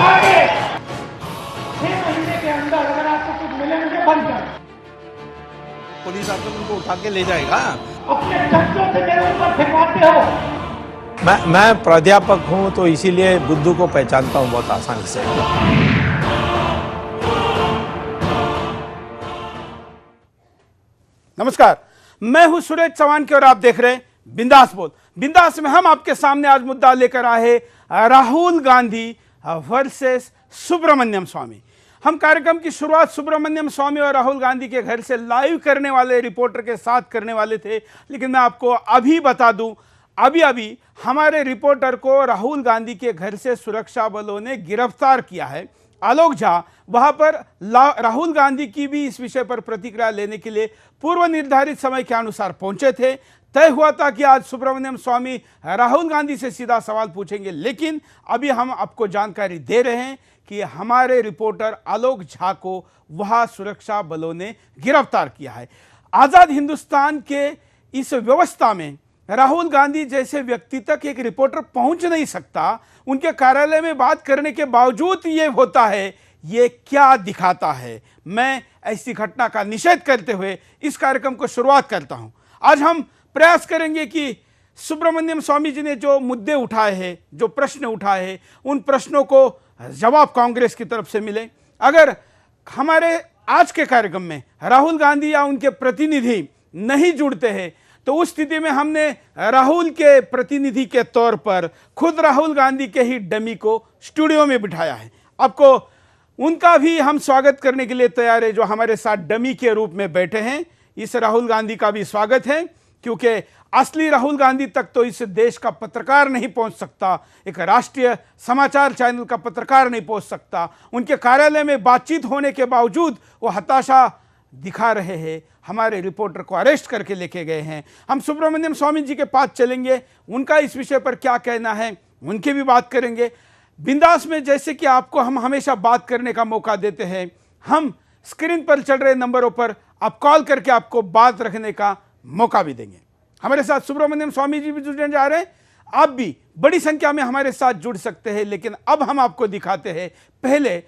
उठा के 6 महीने के अंदर अगर आपको कुछ मिले मुझे बंद कर, पुलिस आकर उनको उठा के ले जाएगा। अपने चर्चों से मेरे ऊपर फेंकवाते हो। मैं प्राध्यापक हूं तो इसीलिए बुद्धू को पहचानता हूं बहुत आसानी से। नमस्कार, मैं हूं सुरेश चौहान और आप देख रहे हैं बिंदास बोल। बिंदास में हम आपके सामने आज मुद्दा लेकर आए राहुल गांधी वर्सेस सुब्रमण्यम स्वामी। हम कार्यक्रम की शुरुआत सुब्रमण्यम स्वामी और राहुल गांधी के घर से लाइव करने वाले रिपोर्टर के साथ करने वाले थे, लेकिन मैं आपको अभी बता दूं, अभी हमारे रिपोर्टर को राहुल गांधी के घर से सुरक्षा बलों ने गिरफ्तार किया है। आलोक झा वहां पर राहुल गांधी की भी इस विषय पर प्रतिक्रिया लेने के लिए पूर्व निर्धारित समय के अनुसार पहुंचे थे। तय हुआ था कि आज सुब्रमण्यम स्वामी राहुल गांधी से सीधा सवाल पूछेंगे, लेकिन अभी हम आपको जानकारी दे रहे हैं कि हमारे रिपोर्टर आलोक झा को वहां सुरक्षा बलों ने गिरफ्तार किया है। आजाद हिंदुस्तान के इस व्यवस्था में राहुल गांधी जैसे व्यक्ति तक एक रिपोर्टर पहुंच नहीं सकता, उनके कार्यालय में बात करने के बावजूद ये होता है। ये क्या दिखाता है? मैं ऐसी घटना का निषेध करते हुए इस कार्यक्रम को शुरुआत करता हूं। आज हम प्रयास करेंगे कि सुब्रमण्यम स्वामी जी ने जो मुद्दे उठाए हैं, जो प्रश्न उठाए हैं, उन प्रश्नों को जवाब कांग्रेस की तरफ से मिले। अगर हमारे आज के कार्यक्रम में राहुल गांधी या उनके प्रतिनिधि नहीं जुड़ते हैं तो उस स्थिति में हमने राहुल के प्रतिनिधि के तौर पर खुद राहुल गांधी के ही डमी को स्टूडियो में बिठाया है। आपको उनका भी हम स्वागत करने के लिए तैयार है, जो हमारे साथ डमी के रूप में बैठे हैं। इस राहुल गांधी का भी स्वागत है, क्योंकि असली राहुल गांधी तक तो इस देश का पत्रकार नहीं पहुंच सकता, एक राष्ट्रीय समाचार चैनल का पत्रकार नहीं पहुंच सकता। उनके कार्यालय में बातचीत होने के बावजूद वो हताशा दिखा रहे हैं। हमारे रिपोर्टर को अरेस्ट करके लेके गए हैं। हम सुब्रमण्यम स्वामी जी के पास चलेंगे, उनका इस विषय पर क्या कहना है उनकी भी बात करेंगे। बिंदास में जैसे कि आपको हम हमेशा बात करने का मौका देते हैं, हम स्क्रीन पर चल रहे नंबरों पर आप कॉल करके आपको बात रखने का मौका भी देंगे। हमारे साथ सुब्रमण्यम स्वामी जी भी जुड़ने जा रहे हैं, आप भी बड़ी संख्या में हमारे साथ जुड़ सकते हैं। लेकिन अब हम आपको दिखाते हैं पहले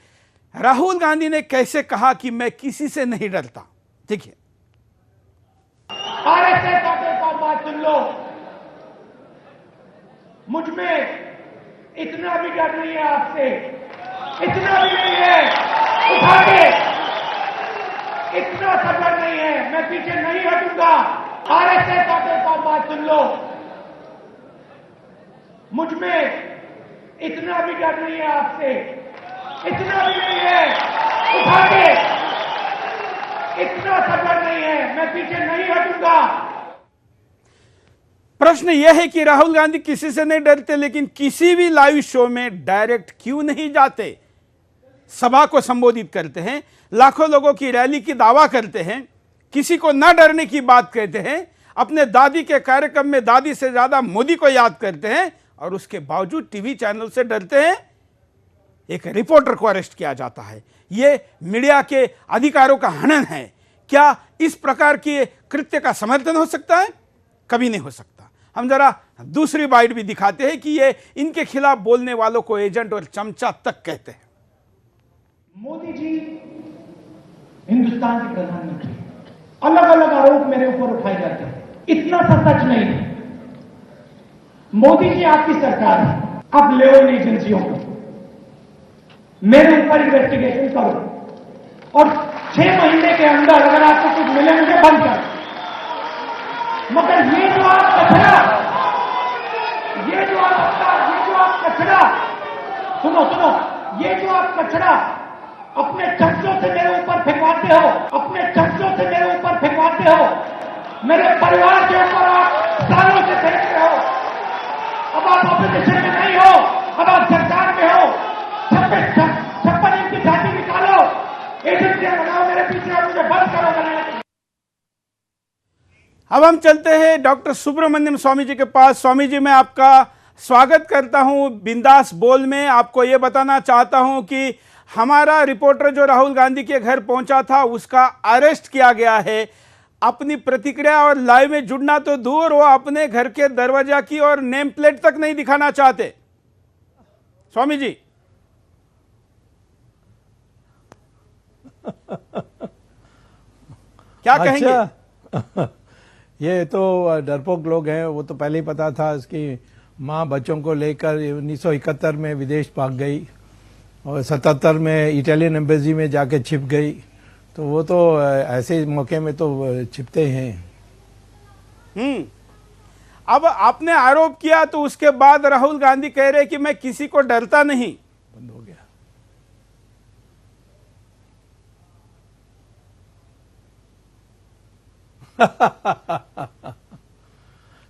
राहुल गांधी ने कैसे कहा कि मैं किसी से नहीं डरता। देखिए, आरएसएस का बात सुन लो, मुझ में इतना भी डर नहीं है आपसे, इतना भी नहीं है, उठा के इतना सा डर नहीं है, मैं पीछे नहीं हटूंगा। आरएसएस का बात सुन लो, मुझ में इतना भी डर नहीं है आपसे, इतना भी नहीं है, उठा के इतना सा डर नहीं है, मैं पीछे नहीं हटूंगा। प्रश्न यह है कि राहुल गांधी किसी से नहीं डरते, लेकिन किसी भी लाइव शो में डायरेक्ट क्यों नहीं जाते? सभा को संबोधित करते हैं, लाखों लोगों की रैली की दावा करते हैं, किसी को न डरने की बात कहते हैं, अपने दादी के कार्यक्रम में दादी से ज्यादा मोदी को याद करते हैं, और उसके बावजूद टीवी चैनल से डरते हैं। एक रिपोर्टर को अरेस्ट किया जाता है। यह मीडिया के अधिकारों का हनन है। क्या इस प्रकार के कृत्य का समर्थन हो सकता है? कभी नहीं हो सकता। हम जरा दूसरी बाइट भी दिखाते हैं कि ये इनके खिलाफ बोलने वालों को एजेंट और चमचा तक कहते हैं। मोदी जी हिंदुस्तान के प्रधानमंत्री, अलग अलग आरोप मेरे ऊपर उठाए जाते हैं, इतना सा सच नहीं है। मोदी जी आपकी सरकार है, आप ले इन एजेंसियों को, मेरे ऊपर इन्वेस्टिगेशन करो और 6 महीने के अंदर अगर आपको कुछ मिले मुझे बंद कर। मगर ये जो आप कचरा, ये जो आप कचरा, सुनो, ये जो आप कचरा अपने चर्चों से मेरे ऊपर फेंकवाते हो, अपने चर्चों से मेरे ऊपर फेंकवाते हो, मेरे परिवार के ऊपर आप सालों से फेंक रहे हो। अब आप ऑपोजिशन में नहीं हो, अब आप सरकार में हो। 56 इंच की छाती निकालो, एजेंसियां बनाओ मेरे पीछे और मुझे बंद करो बनाने। अब हम चलते हैं डॉक्टर सुब्रमण्यम स्वामी जी के पास। स्वामी जी, मैं आपका स्वागत करता हूं बिंदास बोल में। आपको यह बताना चाहता हूं कि हमारा रिपोर्टर जो राहुल गांधी के घर पहुंचा था, उसका अरेस्ट किया गया है। अपनी प्रतिक्रिया और लाइव में जुड़ना तो दूर, वो अपने घर के दरवाजा की और नेम प्लेट तक नहीं दिखाना चाहते। स्वामी जी, क्या कहेंगे? अच्छा ये तो डरपोक लोग हैं, वो तो पहले ही पता था। इसकी माँ बच्चों को लेकर 1971 में विदेश भाग गई और 77 में इटालियन एम्बेसी में जाके छिप गई, तो वो तो ऐसे मौके में तो छिपते हैं। अब आपने आरोप किया तो उसके बाद राहुल गांधी कह रहे कि मैं किसी को डरता नहीं। बंद हो गया।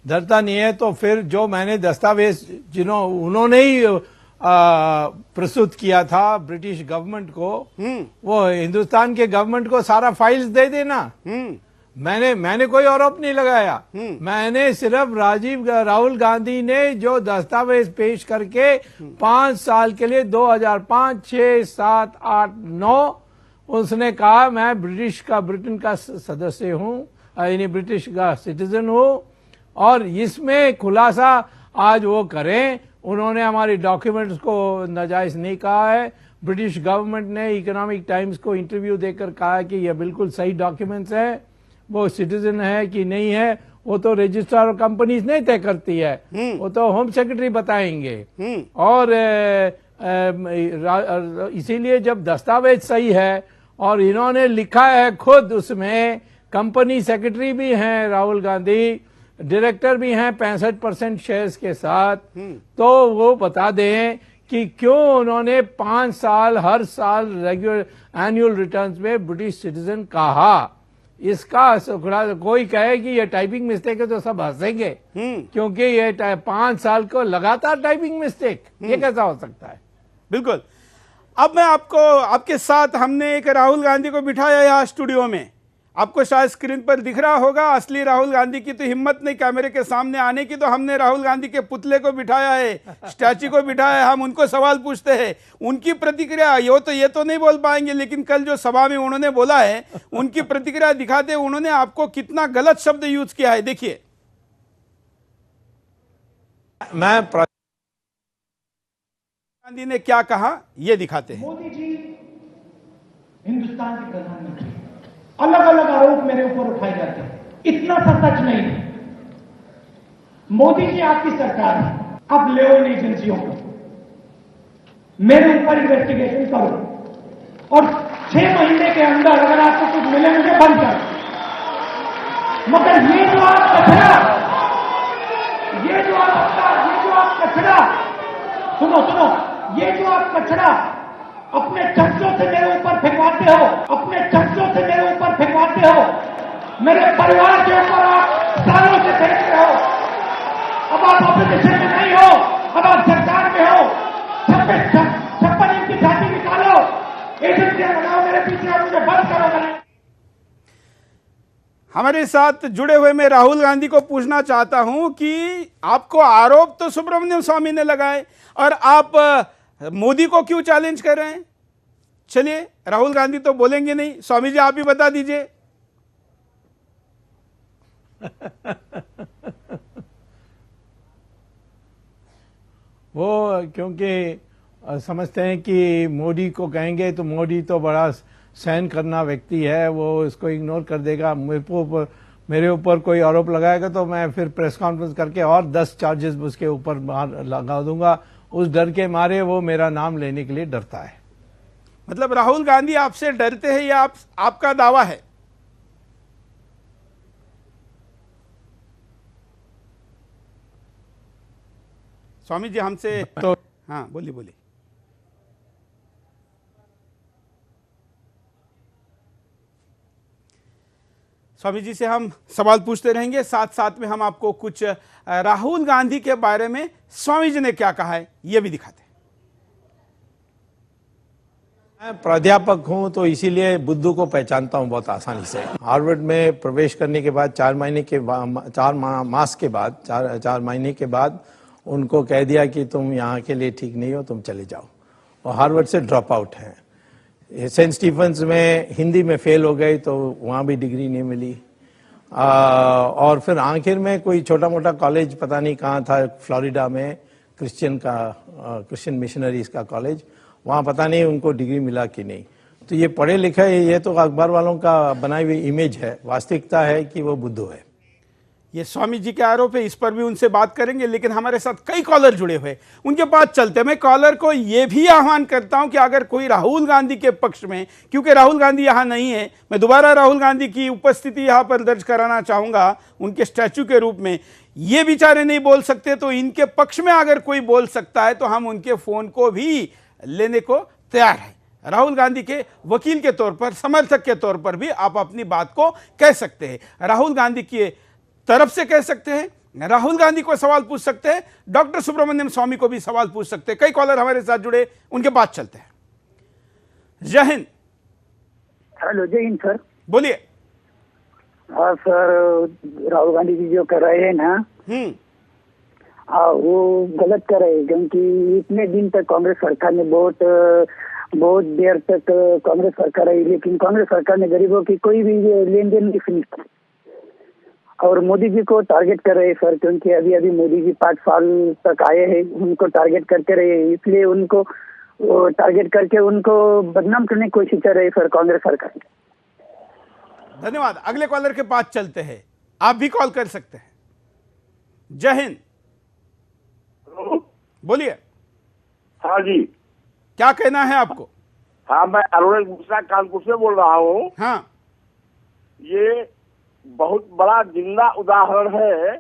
डरता नहीं है तो फिर जो मैंने दस्तावेज उन्होंने ही प्रस्तुत किया था ब्रिटिश गवर्नमेंट को, वो हिंदुस्तान के गवर्नमेंट को सारा फाइल्स दे देना। मैंने कोई आरोप नहीं लगाया। मैंने सिर्फ राहुल गांधी ने जो दस्तावेज पेश करके 5 साल के लिए 2005, 6, 7, 8, 9 उसने कहा मैं ब्रिटेन का सदस्य हूं, यानी ब्रिटिश का सिटीजन हूं, और इसमें खुलासा आज वो करें। उन्होंने हमारी डॉक्यूमेंट्स को नाजायज नहीं कहा है। ब्रिटिश गवर्नमेंट ने इकोनॉमिक टाइम्स को इंटरव्यू देकर कहा कि ये बिल्कुल सही डॉक्यूमेंट्स है, वो सिटीजन है कि नहीं है वो तो रजिस्ट्रार और कंपनीज नहीं तय करती है, वो तो होम सेक्रेटरी बताएंगे। और इसीलिए जब दस्तावेज सही है और इन्होंने लिखा है खुद, उसमें कंपनी सेक्रेटरी भी हैं राहुल गांधी, डायरेक्टर भी हैं 65% शेयर्स के साथ, तो वो बता दें कि क्यों उन्होंने 5 साल हर साल रेगुलर एनुअल रिटर्न्स में ब्रिटिश सिटीजन कहा। इसका कोई कहे कि ये टाइपिंग मिस्टेक है तो सब हंसेंगे, क्योंकि ये 5 साल को लगातार टाइपिंग मिस्टेक, ये कैसा हो सकता है? बिल्कुल। अब मैं आपके साथ हमने एक राहुल गांधी को बिठाया यहाँ स्टूडियो में, आपको शायद स्क्रीन पर दिख रहा होगा। असली राहुल गांधी की तो हिम्मत नहीं कैमरे के सामने आने की, तो हमने राहुल गांधी के पुतले को बिठाया है, स्टैच्यू को बिठाया है। हम उनको सवाल पूछते हैं, उनकी प्रतिक्रिया। ये तो नहीं बोल पाएंगे, लेकिन कल जो सभा में उन्होंने बोला है उनकी प्रतिक्रिया दिखाते। उन्होंने आपको कितना गलत शब्द यूज किया है, देखिए। गांधी ने क्या कहा ये दिखाते हैं। मोदी जी हिंदुस्तान के प्रधानमंत्री, अलग अलग आरोप मेरे ऊपर उठाए जाते हैं, इतना सा सच नहीं है। मोदी जी आपकी सरकार है, आप ले इन एजेंसियों को, मेरे ऊपर इन्वेस्टिगेशन करो और 6 महीने के अंदर अगर आपको कुछ मिले मुझे बंद कर। मगर ये जो आप कचरा, सुनो, ये जो आप कचरा अपने चर्चों से मेरे ऊपर फेंकवाते हो, मेरे परिवार के ऊपर आप सालों से फेंकते हो। अब आप ऑपोजिशन में नहीं हो, अब आप सरकार में हो। 56 इंच की छाती निकालो, एजेंसियां बनाओ मेरे पीछे और मुझे बंद करो। हमारे साथ जुड़े हुए मैं राहुल गांधी को पूछना चाहता हूं कि आपको आरोप तो सुब्रमण्यम स्वामी ने लगाए और आप मोदी को क्यों चैलेंज कर रहे हैं? चलिए, राहुल गांधी तो बोलेंगे नहीं, स्वामी जी आप ही बता दीजिए। वो क्योंकि समझते हैं कि मोदी को कहेंगे तो मोदी तो बड़ा सहन करना व्यक्ति है, वो इसको इग्नोर कर देगा। मेरे ऊपर कोई आरोप लगाएगा तो मैं फिर प्रेस कॉन्फ्रेंस करके और 10 चार्जेस उसके ऊपर लगा दूंगा। उस डर के मारे वो मेरा नाम लेने के लिए डरता है। मतलब राहुल गांधी आपसे डरते हैं, या आपका दावा है? स्वामी जी हमसे तो हाँ बोलिए। स्वामी जी से हम सवाल पूछते रहेंगे, साथ साथ में हम आपको कुछ राहुल गांधी के बारे में स्वामी जी ने क्या कहा है ये भी दिखाते हैं। मैं प्राध्यापक हूं तो इसीलिए बुद्धू को पहचानता हूं बहुत आसानी से। हार्वर्ड में प्रवेश करने के बाद 4 महीने के बाद उनको कह दिया कि तुम यहाँ के लिए ठीक नहीं हो, तुम चले जाओ, और हार्वर्ड से ड्रॉप आउट हैं। सेंट स्टीफेंस में हिंदी में फेल हो गई तो वहाँ भी डिग्री नहीं मिली, और फिर आखिर में कोई छोटा मोटा कॉलेज पता नहीं कहाँ था, फ्लोरिडा में क्रिश्चियन मिशनरीज का कॉलेज, वहाँ पता नहीं उनको डिग्री मिला कि नहीं। तो ये पढ़े लिखे, ये तो अखबार वालों का बनाई हुई इमेज है। वास्तविकता है कि वो बुद्धू है। ये स्वामी जी के आरोप है, इस पर भी उनसे बात करेंगे, लेकिन हमारे साथ कई कॉलर जुड़े हुए, उनके पास चलते हैं। मैं कॉलर को यह भी आह्वान करता हूं कि अगर कोई राहुल गांधी के पक्ष में, क्योंकि राहुल गांधी यहां नहीं है, मैं दोबारा राहुल गांधी की उपस्थिति यहां पर दर्ज कराना चाहूंगा उनके स्टैच्यू के रूप में। ये बेचारे नहीं बोल सकते, तो इनके पक्ष में अगर कोई बोल सकता है तो हम उनके फोन को भी लेने को तैयार हैं। राहुल गांधी के वकील के तौर पर, समर्थक के तौर पर भी आप अपनी बात को कह सकते हैं। राहुल गांधी की तरफ से कह सकते हैं, राहुल गांधी को सवाल पूछ सकते हैं, डॉक्टर सुब्रमण्यम स्वामी को भी सवाल पूछ सकते हैं। कई कॉलर हमारे साथ जुड़े, उनके बाद चलते हैं। जय हिंद। हेलो, जय हिंद सर। बोलिए। हाँ सर, राहुल गांधी जी जो कर रहे हैं ना, हाँ वो गलत कर रहे हैं, क्योंकि इतने दिन तक कांग्रेस सरकार ने बहुत देर तक कांग्रेस सरकार रही, लेकिन कांग्रेस सरकार ने गरीबों की कोई भी लेन देन नहीं सुनी। और मोदी जी को टारगेट कर रहे हैं सर, क्योंकि अभी अभी मोदी जी 5 साल तक आए हैं, उनको टारगेट करते रहे, इसलिए उनको टारगेट करके उनको बदनाम करने की कोशिश कर रहे हैं सर कांग्रेस सरकार। धन्यवाद। अगले कॉलर के पास चलते हैं, आप भी कॉल कर सकते हैं। जय हिंद। बोलिए। हाँ जी, क्या कहना है आपको? हाँ, मैं अरुण मिश्रा कानपुर से बोल रहा हूँ। हाँ। ये बहुत बड़ा जिंदा उदाहरण है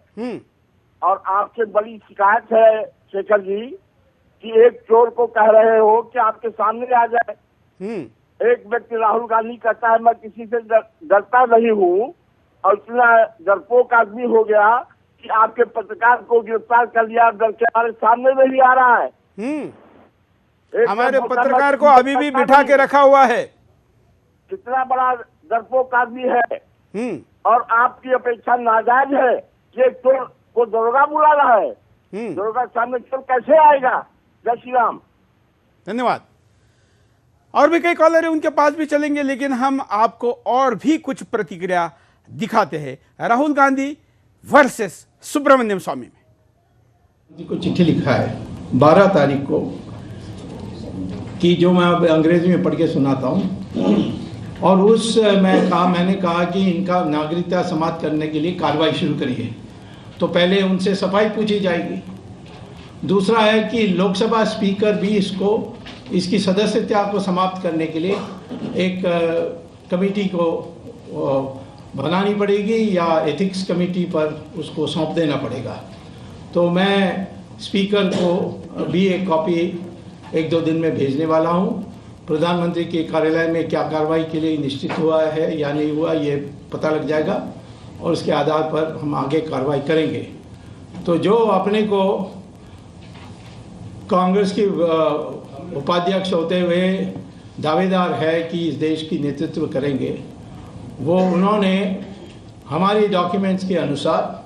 और आपसे बड़ी शिकायत है शेखर जी कि एक चोर को कह रहे हो कि आपके सामने आ जाए। एक व्यक्ति राहुल गांधी कहता है मैं किसी से डरता नहीं हूँ, और इतना डरपोक आदमी हो गया कि आपके पत्रकार को गिरफ्तार कर लिया, डर के हमारे सामने नहीं आ रहा है। हमारे पत्रकार को अभी भी बिठा के रखा हुआ है। कितना बड़ा डरपोक आदमी है, और आपकी अपेक्षा नाजायज है कि एक चोर को दरोगा बुला रहा है। दरोगा सामने चोर कैसे आएगा? जय श्री राम। धन्यवाद। और भी कई कॉलर है, उनके पास भी चलेंगे, लेकिन हम आपको और भी कुछ प्रतिक्रिया दिखाते हैं। राहुल गांधी वर्सेस सुब्रमण्यम स्वामी में जी को चिट्ठी लिखा है 12 तारीख को, कि जो मैं अब अंग्रेजी में पढ़ के सुनाता हूँ। और उस मैंने कहा कि इनका नागरिकता समाप्त करने के लिए कार्रवाई शुरू करिए। तो पहले उनसे सफाई पूछी जाएगी। दूसरा है कि लोकसभा स्पीकर भी इसकी सदस्यता को समाप्त करने के लिए एक कमेटी को बनानी पड़ेगी, या एथिक्स कमेटी पर उसको सौंप देना पड़ेगा। तो मैं स्पीकर को भी एक कॉपी 1-2 दिन में भेजने वाला हूँ। प्रधानमंत्री के कार्यालय में क्या कार्रवाई के लिए निश्चित हुआ है या नहीं हुआ, ये पता लग जाएगा, और उसके आधार पर हम आगे कार्रवाई करेंगे। तो जो अपने को कांग्रेस के उपाध्यक्ष होते हुए दावेदार है कि इस देश की नेतृत्व करेंगे, वो उन्होंने हमारी डॉक्यूमेंट्स के अनुसार,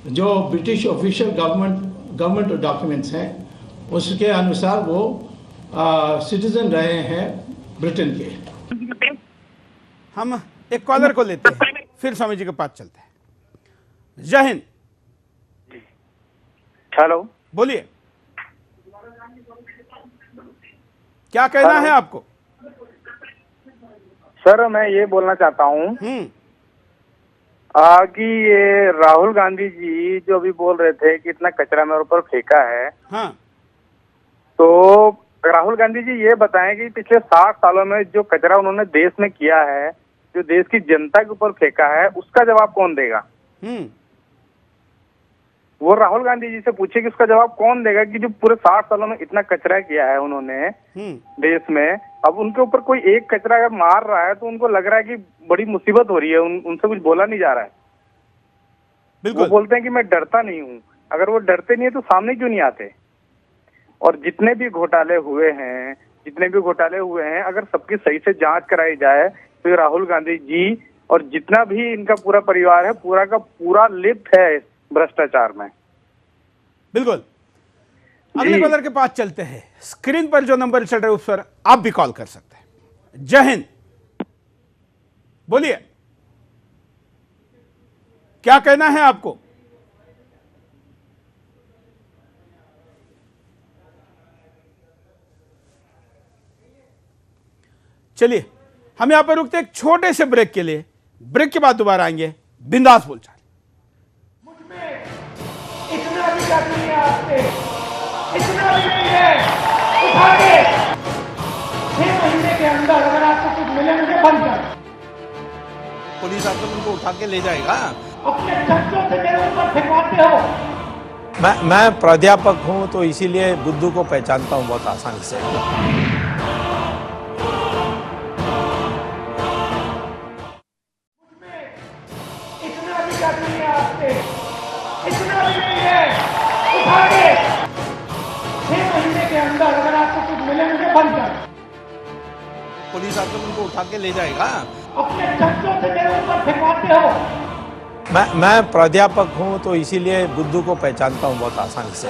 जो ब्रिटिश ऑफिशियल गवर्नमेंट डॉक्यूमेंट्स हैं, उसके अनुसार वो सिटीजन रहे हैं ब्रिटेन के। हम एक कॉलर को लेते हैं, फिर स्वामी जी के पास चलते हैं। जय हिंद। हेलो, बोलिए। क्या कहना है आपको? सर मैं ये बोलना चाहता हूँ कि ये राहुल गांधी जी जो अभी बोल रहे थे कि इतना कचरा मेरे ऊपर फेंका है, हाँ। तो राहुल गांधी जी ये बताएं कि पिछले 60 सालों में जो कचरा उन्होंने देश में किया है, जो देश की जनता के ऊपर फेंका है, उसका जवाब कौन देगा? वो राहुल गांधी जी से पूछे कि उसका जवाब कौन देगा कि जो पूरे 60 सालों में इतना कचरा किया है उन्होंने देश में। अब उनके ऊपर कोई एक कचरा अगर मार रहा है तो उनको लग रहा है कि बड़ी मुसीबत हो रही है, उनसे कुछ बोला नहीं जा रहा है। बिल्कुल। वो बोलते हैं कि मैं डरता नहीं हूँ। अगर वो डरते नहीं है तो सामने क्यों नहीं आते? और जितने भी घोटाले हुए हैं, अगर सबकी सही से जांच कराई जाए तो ये राहुल गांधी जी और जितना भी इनका पूरा परिवार है, पूरा का पूरा लिप्त है भ्रष्टाचार में। बिल्कुल। अगले कॉलर के पास चलते हैं। स्क्रीन पर जो नंबर चल रहा है उस पर आप भी कॉल कर सकते हैं। जय हिंद। बोलिए, क्या कहना है आपको? चलिए हम यहां पर रुकते एक छोटे से ब्रेक के लिए, ब्रेक के बाद दोबारा आएंगे बिंदास बोलचाल। मुझमें इतना भी डर नहीं है आपसे, इतना भी नहीं है। उठा के 6 महीने के अंदर अगर आपको कुछ मिले मुझे बंद कर। पुलिस आकर उनको उठा के ले जाएगा। अपने चर्चों से मेरे ऊपर फेंकवाते हो। मैं प्राध्यापक हूं तो इसीलिए बुद्धू को पहचानता हूं बहुत आसानी से। इतना भी डर नहीं है आपसे, इतना भी नहीं है। उठा के 6 महीने के अंदर अगर आपको कुछ मिले मुझे बंद कर। पुलिस आकर उनको उठा के ले जाएगा। अपने चर्चों से मेरे ऊपर फेंकवाते हो। मैं प्राध्यापक हूं तो इसीलिए बुद्धू को पहचानता हूं बहुत आसानी से।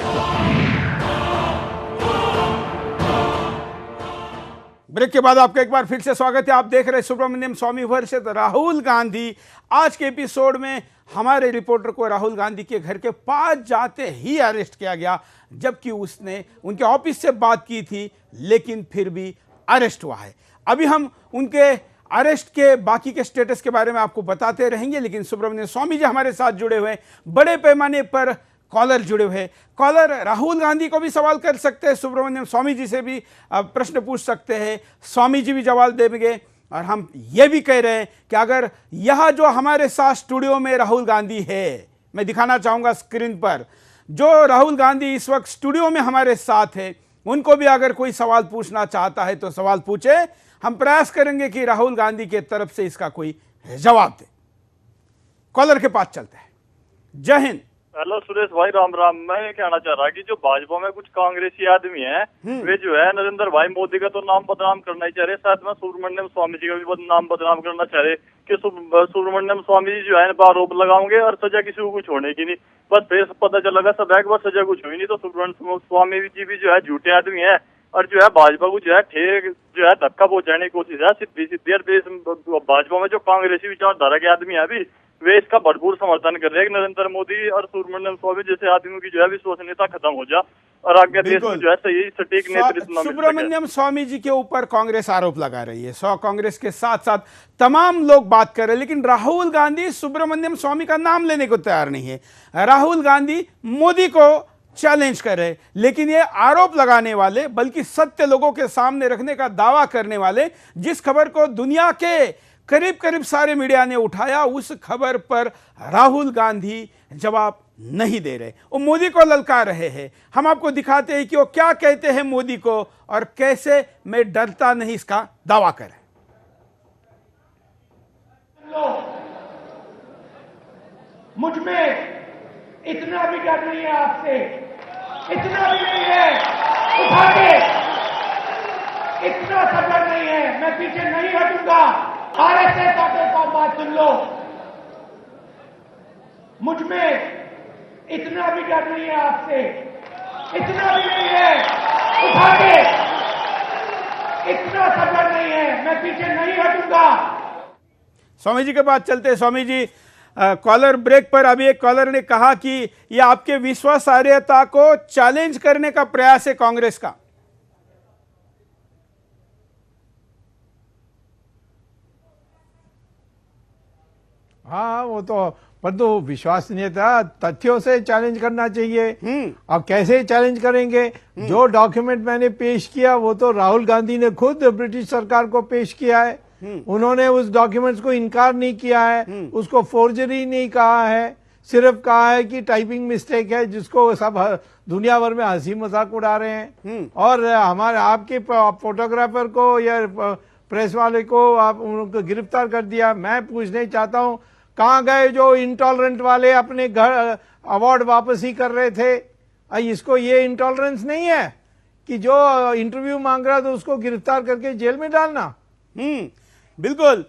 ब्रेक के बाद आपका एक बार फिर से स्वागत है। आप देख रहे हैं सुब्रमण्यम स्वामी वर्सेस राहुल गांधी। आज के एपिसोड में हमारे रिपोर्टर को राहुल गांधी के घर के पास जाते ही अरेस्ट किया गया, जबकि उसने उनके ऑफिस से बात की थी, लेकिन फिर भी अरेस्ट हुआ है। अभी हम उनके अरेस्ट के बाकी के स्टेटस के बारे में आपको बताते रहेंगे, लेकिन सुब्रमण्यम स्वामी जी हमारे साथ जुड़े हुए हैं, बड़े पैमाने पर कॉलर जुड़े हुए हैं। कॉलर राहुल गांधी को भी सवाल कर सकते हैं, सुब्रमण्यम स्वामी जी से भी प्रश्न पूछ सकते हैं, स्वामी जी भी जवाब देंगे। और हम ये भी कह रहे हैं कि अगर यह जो हमारे साथ स्टूडियो में राहुल गांधी है, मैं दिखाना चाहूंगा स्क्रीन पर, जो राहुल गांधी इस वक्त स्टूडियो में हमारे साथ है, उनको भी अगर कोई सवाल पूछना चाहता है तो सवाल पूछे। हम प्रयास करेंगे कि राहुल गांधी के तरफ से इसका कोई जवाब दे। कॉलर के पास चलते हैं। जय हिंद। हेलो सुरेश भाई, राम राम। मैं ये कहना चाह रहा कि जो भाजपा में कुछ कांग्रेसी आदमी हैं, वे जो है नरेंद्र भाई मोदी का तो नाम बदनाम करना ही चाह रहे, साथ में सुब्रमण्यम स्वामी जी का भी नाम बदनाम करना चाह रहे कि सुब्रमण्यम स्वामी जी जो है आरोप लगाओगे और सजा किसी को कुछ होने की नहीं। बस फिर पता चलेगा सब एक बार सजा कुछ हुई नहीं, तो सुब्रमण्यम स्वामी जी भी जो है झूठे आदमी है और जो है भाजपा को जो है ठेक जो है धक्का पहुंचाने की कोशिश है। सीधी भाजपा में जो कांग्रेसी विचारधारा के आदमी है अभी, वे इसका भरपूर समर्थन कर रहे हैं। नरेंद्र मोदी और सुब्रमण्यम स्वामी जैसे आदमियों की जो है विश्वसनीयता खत्म हो जा और आगे देश में जो है सही सटीक नेतृत्व। सुब्रमण्यम स्वामी जी के ऊपर कांग्रेस आरोप लगा रही है, कांग्रेस के साथ साथ तमाम लोग बात कर रहे हैं, लेकिन राहुल गांधी सुब्रमण्यम स्वामी का नाम लेने को तैयार नहीं है। राहुल गांधी मोदी को चैलेंज कर रहे, लेकिन ये आरोप लगाने वाले, बल्कि सत्य लोगों के सामने रखने का दावा करने वाले, जिस खबर को दुनिया के करीब करीब सारे मीडिया ने उठाया, उस खबर पर राहुल गांधी जवाब नहीं दे रहे, वो मोदी को ललकार रहे हैं। हम आपको दिखाते हैं कि वो क्या कहते हैं मोदी को और कैसे मैं डरता नहीं इसका दावा करें। मुझ में इतना भी डर नहीं है आपसे, इतना भी नहीं है। उठा के इतना सा डर नहीं है, मैं पीछे नहीं हटूंगा। आरएसएस वाले का बात सुन लो, मुझ में इतना भी डर नहीं है आपसे, इतना भी नहीं है। उठा के इतना सा डर नहीं है, मैं पीछे नहीं हटूंगा। स्वामी जी के पास चलते हैं। स्वामी जी, कॉलर ब्रेक पर अभी एक कॉलर ने कहा कि यह आपके विश्वासार्हता को चैलेंज करने का प्रयास है कांग्रेस का। हाँ, वो तो परंतु विश्वसनीयता तथ्यों से चैलेंज करना चाहिए। और कैसे चैलेंज करेंगे? जो डॉक्यूमेंट मैंने पेश किया वो तो राहुल गांधी ने खुद ब्रिटिश सरकार को पेश किया है। उन्होंने उस डॉक्यूमेंट्स को इनकार नहीं किया है, उसको फोर्जरी नहीं कहा है, सिर्फ कहा है कि टाइपिंग मिस्टेक है, जिसको सब दुनिया भर में हंसी मजाक उड़ा रहे हैं। और हमारे आपके फोटोग्राफर को या प्रेस वाले को आप उनको गिरफ्तार कर दिया। मैं पूछना चाहता हूं, कहां गए जो इंटॉलरेंट वाले अपने घर अवार्ड वापसी कर रहे थे? इसको ये इंटॉलरेंस नहीं है कि जो इंटरव्यू मांग रहा था उसको गिरफ्तार करके जेल में डालना? बिल्कुल।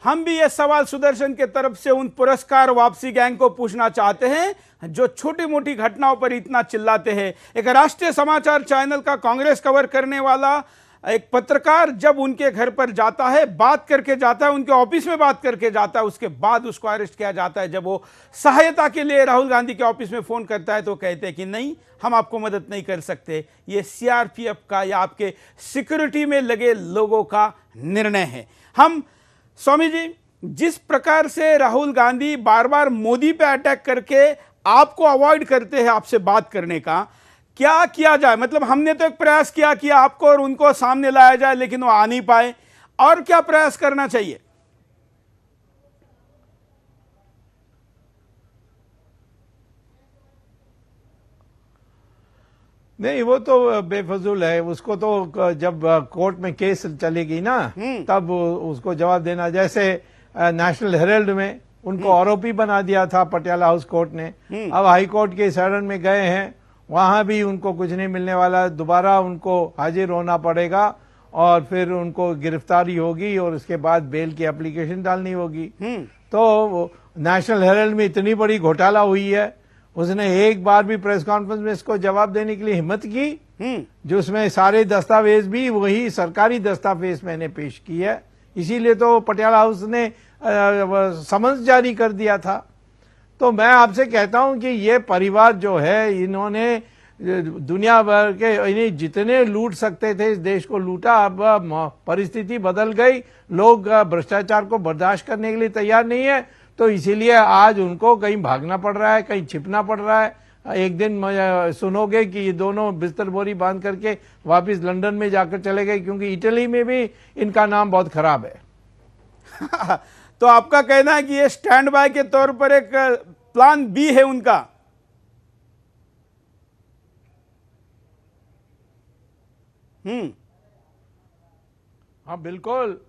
हम भी ये सवाल सुदर्शन के तरफ से उन पुरस्कार वापसी गैंग को पूछना चाहते हैं जो छोटी मोटी घटनाओं पर इतना चिल्लाते हैं। एक राष्ट्रीय समाचार चैनल का कांग्रेस कवर करने वाला एक पत्रकार जब उनके घर पर जाता है, बात करके जाता है, उनके ऑफिस में बात करके जाता है, उसके बाद उसको अरेस्ट किया जाता है। जब वो सहायता के लिए राहुल गांधी के ऑफिस में फोन करता है तो कहते हैं कि नहीं, हम आपको मदद नहीं कर सकते, ये सीआरपीएफ का या आपके सिक्योरिटी में लगे लोगों का निर्णय है। हम स्वामी जी, जिस प्रकार से राहुल गांधी बार बार मोदी पे अटैक करके आपको अवॉइड करते हैं आपसे बात करने का, क्या किया जाए? मतलब हमने तो एक प्रयास किया कि आपको और उनको सामने लाया जाए, लेकिन वो आ नहीं पाए, और क्या प्रयास करना चाहिए? नहीं, वो तो बेफजूल है। उसको तो जब कोर्ट में केस चलेगी ना तब उसको जवाब देना। जैसे नेशनल हेराल्ड में उनको आरोपी बना दिया था पटियाला हाउस कोर्ट ने। अब हाई कोर्ट के शरण में गए हैं, वहां भी उनको कुछ नहीं मिलने वाला। दोबारा उनको हाजिर होना पड़ेगा और फिर उनको गिरफ्तारी होगी और उसके बाद बेल की एप्लीकेशन डालनी होगी। तो नेशनल हेराल्ड में इतनी बड़ी घोटाला हुई है, उसने एक बार भी प्रेस कॉन्फ्रेंस में इसको जवाब देने के लिए हिम्मत की, जो उसमें सारे दस्तावेज भी वही सरकारी दस्तावेज मैंने पेश की है। इसीलिए तो पटियाला हाउस ने समन्स जारी कर दिया था। तो मैं आपसे कहता हूं कि ये परिवार जो है, इन्होंने दुनिया भर के इन्हें जितने लूट सकते थे इस देश को लूटा। अब परिस्थिति बदल गई, लोग भ्रष्टाचार को बर्दाश्त करने के लिए तैयार नहीं है, तो इसीलिए आज उनको कहीं भागना पड़ रहा है, कहीं छिपना पड़ रहा है। एक दिन सुनोगे कि ये दोनों बिस्तर बोरी बांध करके वापस लंदन में जाकर चले गए, क्योंकि इटली में भी इनका नाम बहुत खराब है। तो आपका कहना है कि ये स्टैंड बाय के तौर पर एक प्लान बी है उनका? हाँ बिल्कुल।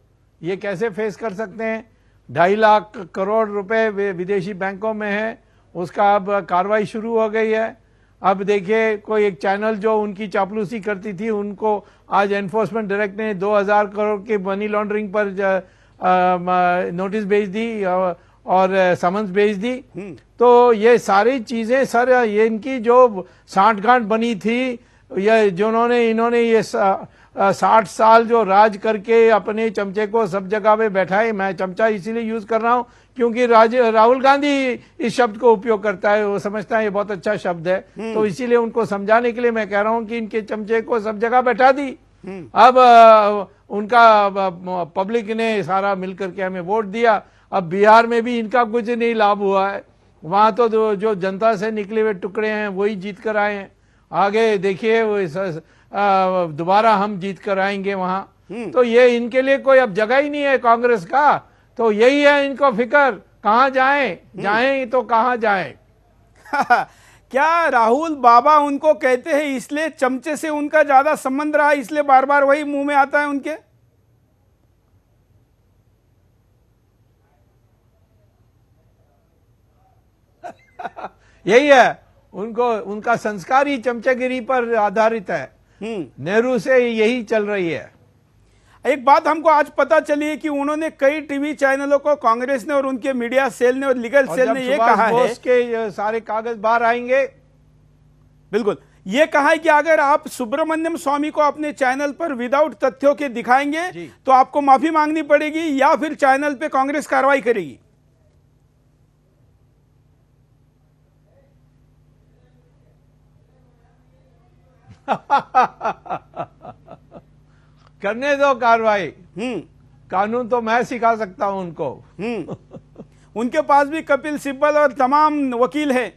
ये कैसे फेस कर सकते हैं? 2.5 लाख करोड़ रुपए विदेशी बैंकों में है, उसका अब कार्रवाई शुरू हो गई है। अब देखिए, कोई एक चैनल जो उनकी चापलूसी करती थी, उनको आज एनफोर्समेंट डायरेक्टर ने 2000 करोड़ के मनी लॉन्ड्रिंग पर नोटिस भेज दी और समन्स भेज दी। तो ये सारी चीजें सर, ये इनकी जो साठगांठ बनी थी, ये जिन्होंने इन्होंने ये 60 साल जो राज करके अपने चमचे को सब जगह पे बैठाए। मैं चमचा इसीलिए यूज कर रहा हूं क्योंकि राहुल गांधी इस शब्द को उपयोग करता है, वो समझता है ये बहुत अच्छा शब्द है, तो इसीलिए उनको समझाने के लिए मैं कह रहा हूं कि इनके चमचे को सब जगह बैठा दी। अब उनका पब्लिक ने सारा मिलकर के हमें वोट दिया। अब बिहार में भी इनका कुछ नहीं लाभ हुआ है, वहां तो जो जनता से निकले हुए टुकड़े हैं वही जीत कर आए हैं। आगे देखिए, दोबारा हम जीत कर आएंगे वहां। तो ये इनके लिए कोई अब जगह ही नहीं है कांग्रेस का। तो यही है इनको फिक्र, कहां जाएं तो कहां जाएं। क्या राहुल बाबा उनको कहते हैं इसलिए चमचे से उनका ज्यादा संबंध रहा, इसलिए बार बार वही मुंह में आता है उनके? यही है उनको, उनका संस्कार ही चमचागिरी पर आधारित है। नेहरू से यही चल रही है। एक बात हमको आज पता चली है कि उन्होंने कई टीवी चैनलों को, कांग्रेस ने और उनके मीडिया सेल ने और लीगल सेल ने ये कहा है के सारे कागज बाहर आएंगे। बिल्कुल, ये कहा है कि अगर आप सुब्रमण्यम स्वामी को अपने चैनल पर विदाउट तथ्यों के दिखाएंगे तो आपको माफी मांगनी पड़ेगी या फिर चैनल पे कांग्रेस कार्रवाई करेगी। करने दो कार्रवाई। कानून तो मैं सिखा सकता हूं उनको। उनके पास भी कपिल सिब्बल और तमाम वकील हैं।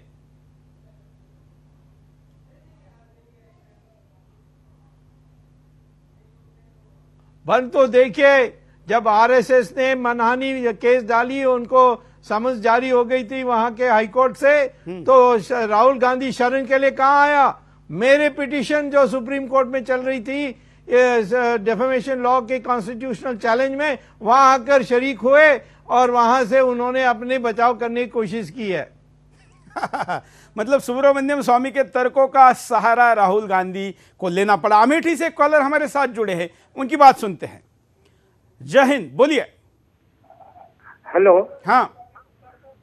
बन तो देखिए, जब आरएसएस ने मनहानि केस डाली, उनको समझ जारी हो गई थी वहां के हाईकोर्ट से, तो राहुल गांधी शरण के लिए कहां आया? मेरे पिटीशन जो सुप्रीम कोर्ट में चल रही थी डेफेमेशन लॉ के कॉन्स्टिट्यूशनल चैलेंज में, वहां आकर शरीक हुए और वहां से उन्होंने अपने बचाव करने की कोशिश की है। मतलब सुब्रमण्यम स्वामी के तर्कों का सहारा राहुल गांधी को लेना पड़ा। अमेठी से कॉलर हमारे साथ जुड़े हैं, उनकी बात सुनते हैं। जय हिंद, बोलिए। हेलो। हाँ,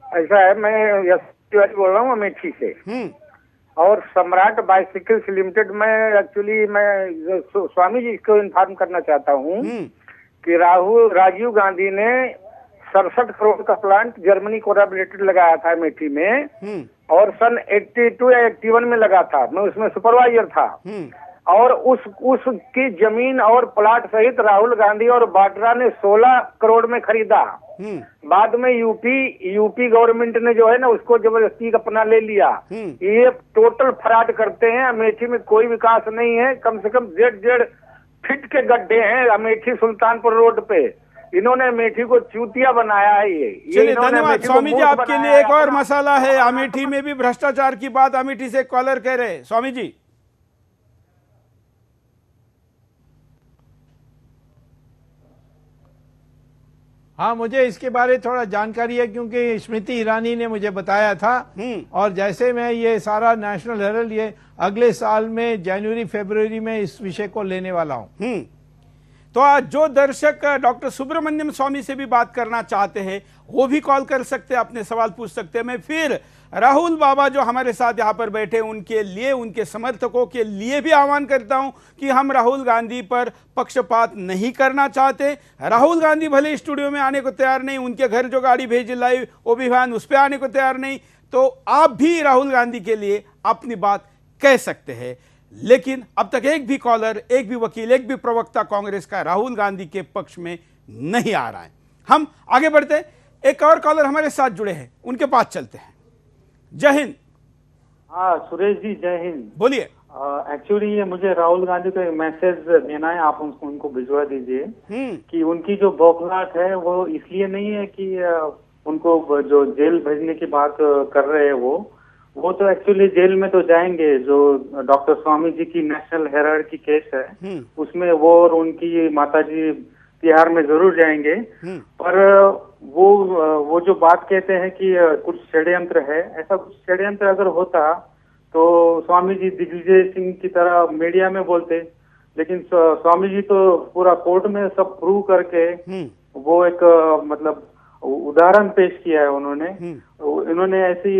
ऐसा है, मैं यश तिवारी बोल रहा हूँ अमेठी से। और सम्राट बाइसिकल्स लिमिटेड में एक्चुअली मैं स्वामी जी को इन्फॉर्म करना चाहता हूँ कि राजीव गांधी ने 67 करोड़ का प्लांट जर्मनी कोलैबोरेटेड लगाया था अमेठी में, और सन 82 या 81 में लगा था। मैं उसमें सुपरवाइजर था, और उसकी जमीन और प्लाट सहित राहुल गांधी और वाड्रा ने 16 करोड़ में खरीदा। बाद में यूपी गवर्नमेंट ने जो है ना उसको जबरदस्ती अपना ले लिया। ये टोटल फ्रॉड करते हैं। अमेठी में कोई विकास नहीं है, कम से कम 1.5 फीट के गड्ढे हैं अमेठी सुल्तानपुर रोड पे। इन्होंने अमेठी को चूतिया बनाया है। चलिए धन्यवाद स्वामी जी। आपके लिए एक और मसाला है, अमेठी में भी भ्रष्टाचार की बात अमेठी से कॉलर कह रहे हैं। स्वामी जी हाँ, मुझे इसके बारे में थोड़ा जानकारी है क्योंकि स्मृति ईरानी ने मुझे बताया था। और जैसे मैं ये सारा नेशनल हेरल्ड ये अगले साल में जनवरी फरवरी में इस विषय को लेने वाला हूं। तो आज जो दर्शक डॉक्टर सुब्रमण्यम स्वामी से भी बात करना चाहते हैं वो भी कॉल कर सकते हैं, अपने सवाल पूछ सकते हैं। मैं फिर राहुल बाबा जो हमारे साथ यहाँ पर बैठे उनके लिए, उनके समर्थकों के लिए भी आह्वान करता हूं कि हम राहुल गांधी पर पक्षपात नहीं करना चाहते। राहुल गांधी भले स्टूडियो में आने को तैयार नहीं, उनके घर जो गाड़ी भेज लाई वो भी वहां उस पर आने को तैयार नहीं, तो आप भी राहुल गांधी के लिए अपनी बात कह सकते हैं। लेकिन अब तक एक भी कॉलर, एक भी वकील, एक भी प्रवक्ता कांग्रेस का राहुल गांधी के पक्ष में नहीं आ रहा है। हम आगे बढ़ते हैं, एक और कॉलर हमारे साथ जुड़े हैं, उनके पास चलते हैं। जय हिंद। हाँ सुरेश जी, जय हिंद। बोलिए। एक्चुअली ये मुझे राहुल गांधी को एक मैसेज देना है, आप उनको भिजवा दीजिए कि उनकी जो बौखलाहट है वो इसलिए नहीं है कि उनको जो जेल भेजने की बात कर रहे हैं वो तो एक्चुअली जेल में तो जाएंगे। जो डॉक्टर स्वामी जी की नेशनल हेराल्ड की केस है उसमें वो और उनकी माताजी तिहाड़ में जरूर जाएंगे। पर वो जो बात कहते हैं कि कुछ षड्यंत्र है, ऐसा कुछ षड्यंत्र अगर होता तो स्वामी जी दिग्विजय सिंह की तरह मीडिया में बोलते, लेकिन स्वामी जी तो पूरा कोर्ट में सब प्रूव करके वो एक मतलब उदाहरण पेश किया है उन्होंने। इन्होंने ऐसी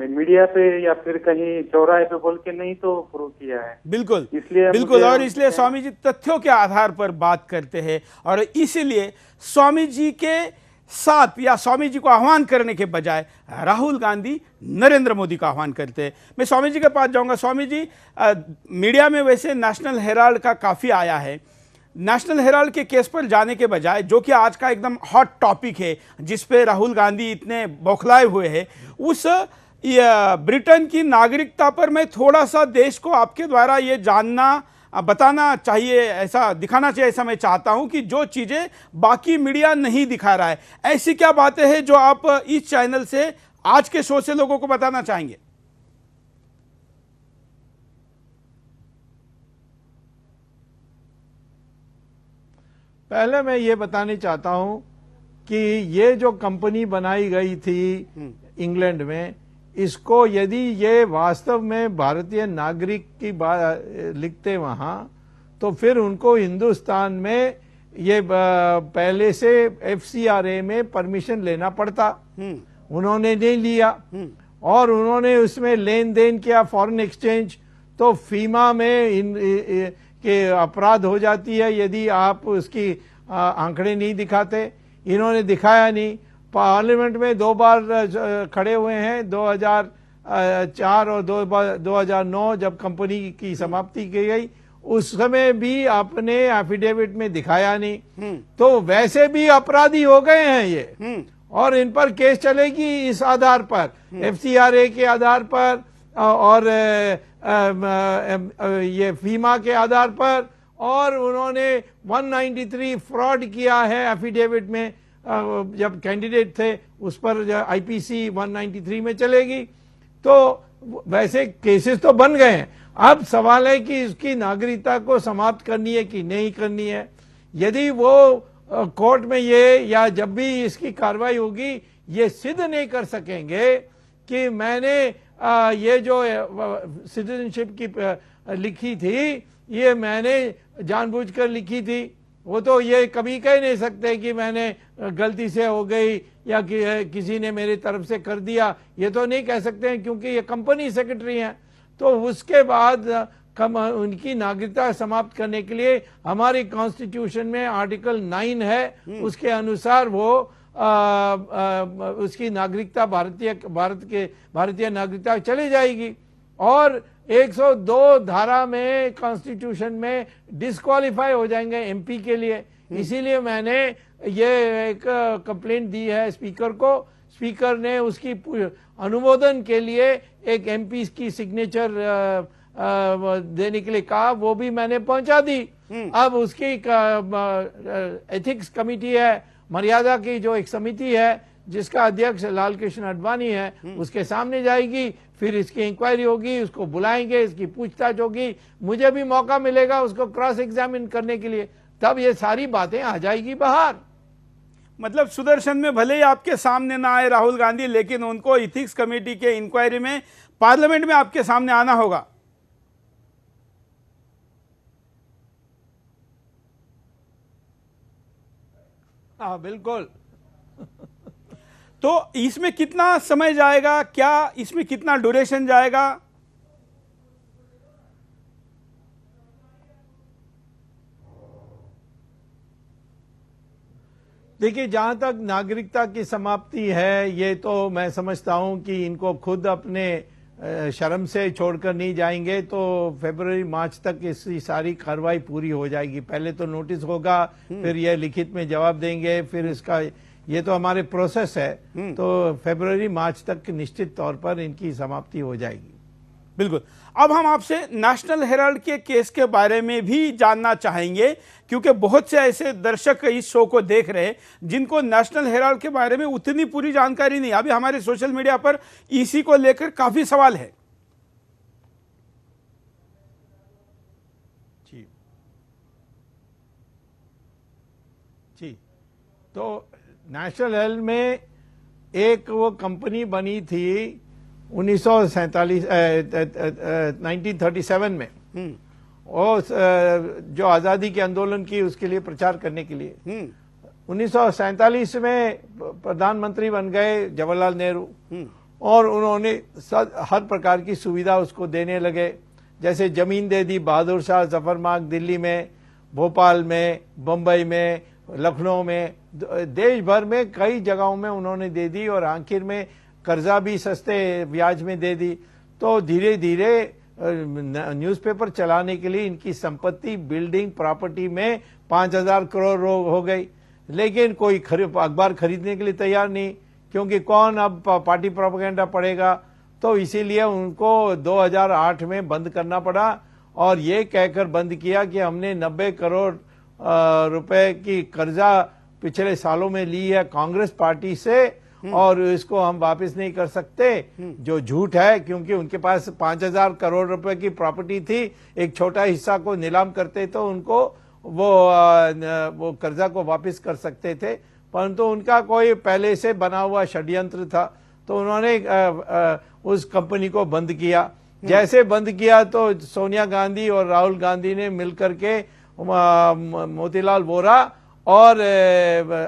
मीडिया पे या फिर कहीं चौराहे पे बोल के नहीं तो प्रूव किया है। बिल्कुल, इसलिए बिल्कुल। और इसलिए स्वामी जी तथ्यों के आधार पर बात करते हैं, और इसीलिए स्वामी जी के साथ या स्वामी जी को आह्वान करने के बजाय राहुल गांधी नरेंद्र मोदी का आह्वान करते हैं। मैं स्वामी जी के पास जाऊंगा। स्वामी जी, मीडिया में वैसे नेशनल हेराल्ड का काफी आया है, नेशनल हेराल्ड के केस पर जाने के बजाय, जो कि आज का एकदम हॉट टॉपिक है जिस पे राहुल गांधी इतने बौखलाए हुए हैं, उस ब्रिटेन की नागरिकता पर मैं थोड़ा सा देश को आपके द्वारा ये बताना चाहिए, ऐसा दिखाना चाहिए, ऐसा मैं चाहता हूं कि जो चीजें बाकी मीडिया नहीं दिखा रहा है, ऐसी क्या बातें हैं जो आप इस चैनल से, आज के शो से लोगों को बताना चाहेंगे? पहले मैं ये बताना चाहता हूं कि ये जो कंपनी बनाई गई थी इंग्लैंड में, इसको यदि ये वास्तव में भारतीय नागरिक की बात लिखते वहां, तो फिर उनको हिंदुस्तान में ये पहले से FCRA में परमिशन लेना पड़ता। उन्होंने नहीं लिया और उन्होंने उसमें लेन देन किया, फॉरेन एक्सचेंज, तो फीमा में के अपराध हो जाती है यदि आप उसकी आंकड़े नहीं दिखाते। इन्होंने दिखाया नहीं। पार्लियामेंट में 2 बार खड़े हुए हैं, 2004 और 2009 जब कंपनी की समाप्ति की गई, उस समय भी आपने एफिडेविट में दिखाया नहीं। तो वैसे भी अपराधी हो गए हैं ये, और इन पर केस चलेगी इस आधार पर, FCRA के आधार पर और ये फीमा के आधार पर। और उन्होंने 193 फ्रॉड किया है एफिडेविट में, जब कैंडिडेट थे उस पर IPC 193 में चलेगी। तो वैसे केसेस तो बन गए हैं। अब सवाल है कि इसकी नागरिकता को समाप्त करनी है कि नहीं करनी है। यदि वो कोर्ट में ये या जब भी इसकी कार्रवाई होगी ये सिद्ध नहीं कर सकेंगे कि मैंने ये जो सिटीजनशिप की लिखी थी ये मैंने जानबूझकर लिखी थी, वो तो ये कभी कह नहीं सकते कि मैंने गलती से हो गई या किसी ने मेरी तरफ से कर दिया, ये तो नहीं कह सकते हैं क्योंकि ये कंपनी सेक्रेटरी हैं। तो उसके बाद उनकी नागरिकता समाप्त करने के लिए हमारी कॉन्स्टिट्यूशन में आर्टिकल 9 है, उसके अनुसार वो उसकी नागरिकता भारतीय नागरिकता चली जाएगी। और 102 धारा में कॉन्स्टिट्यूशन में डिस्क्वालीफाई हो जाएंगे एमपी के लिए। इसीलिए मैंने ये एक कंप्लेंट दी है स्पीकर को। स्पीकर ने उसकी अनुमोदन के लिए एक एमपी की सिग्नेचर देने के लिए कहा, वो भी मैंने पहुंचा दी। अब उसकी एथिक्स कमेटी है, मर्यादा की जो एक समिति है जिसका अध्यक्ष लाल कृष्ण आडवाणी है, उसके सामने जाएगी, फिर इसकी इंक्वायरी होगी, उसको बुलाएंगे, इसकी पूछताछ होगी, मुझे भी मौका मिलेगा उसको क्रॉस एग्जामिन करने के लिए, तब ये सारी बातें आ जाएगी बाहर। मतलब सुदर्शन में भले ही आपके सामने ना आए राहुल गांधी, लेकिन उनको इथिक्स कमेटी के इंक्वायरी में पार्लियामेंट में आपके सामने आना होगा। हाँ बिल्कुल। तो इसमें कितना समय जाएगा, क्या इसमें कितना ड्यूरेशन जाएगा? देखिए, जहां तक नागरिकता की समाप्ति है, ये तो मैं समझता हूं कि इनको खुद अपने शर्म से छोड़कर नहीं जाएंगे, तो फरवरी मार्च तक इसकी सारी कार्रवाई पूरी हो जाएगी। पहले तो नोटिस होगा, फिर ये लिखित में जवाब देंगे, फिर इसका ये तो हमारे प्रोसेस है, तो फरवरी मार्च तक निश्चित तौर पर इनकी समाप्ति हो जाएगी। बिल्कुल। अब हम आपसे नेशनल हेराल्ड के केस के बारे में भी जानना चाहेंगे, क्योंकि बहुत से ऐसे दर्शक इस शो को देख रहे हैं जिनको नेशनल हेराल्ड के बारे में उतनी पूरी जानकारी नहीं। अभी हमारे सोशल मीडिया पर इसी को लेकर काफी सवाल है। जी जी, तो नेशनल हेराल्ड में एक वो कंपनी बनी थी 1937 में, और जो आजादी के आंदोलन की उसके लिए प्रचार करने के लिए 1947 में प्रधानमंत्री बन गए जवाहरलाल नेहरू, और उन्होंने हर प्रकार की सुविधा उसको देने लगे। जैसे जमीन दे दी बहादुर शाह जफर मार्ग दिल्ली में, भोपाल में, बम्बई में, लखनऊ में, देश भर में कई जगहों में उन्होंने दे दी, और आखिर में कर्जा भी सस्ते ब्याज में दे दी। तो धीरे धीरे न्यूज़पेपर चलाने के लिए इनकी संपत्ति, बिल्डिंग, प्रॉपर्टी में 5000 करोड़ हो गई, लेकिन कोई अखबार खरीदने के लिए तैयार नहीं, क्योंकि कौन अब पार्टी प्रोपेगेंडा पढ़ेगा। तो इसीलिए उनको 2008 में बंद करना पड़ा, और ये कहकर बंद किया कि हमने 90 करोड़ रुपए की कर्जा पिछले सालों में ली है कांग्रेस पार्टी से, और इसको हम वापस नहीं कर सकते, जो झूठ है, क्योंकि उनके पास 5000 करोड़ रुपए की प्रॉपर्टी थी। एक छोटा हिस्सा को नीलाम करते तो उनको वो कर्जा को वापस कर सकते थे, परंतु उनका कोई पहले से बना हुआ षड्यंत्र था, तो उन्होंने उस कंपनी को बंद किया। जैसे बंद किया तो सोनिया गांधी और राहुल गांधी ने मिलकर के मोतीलाल वोरा और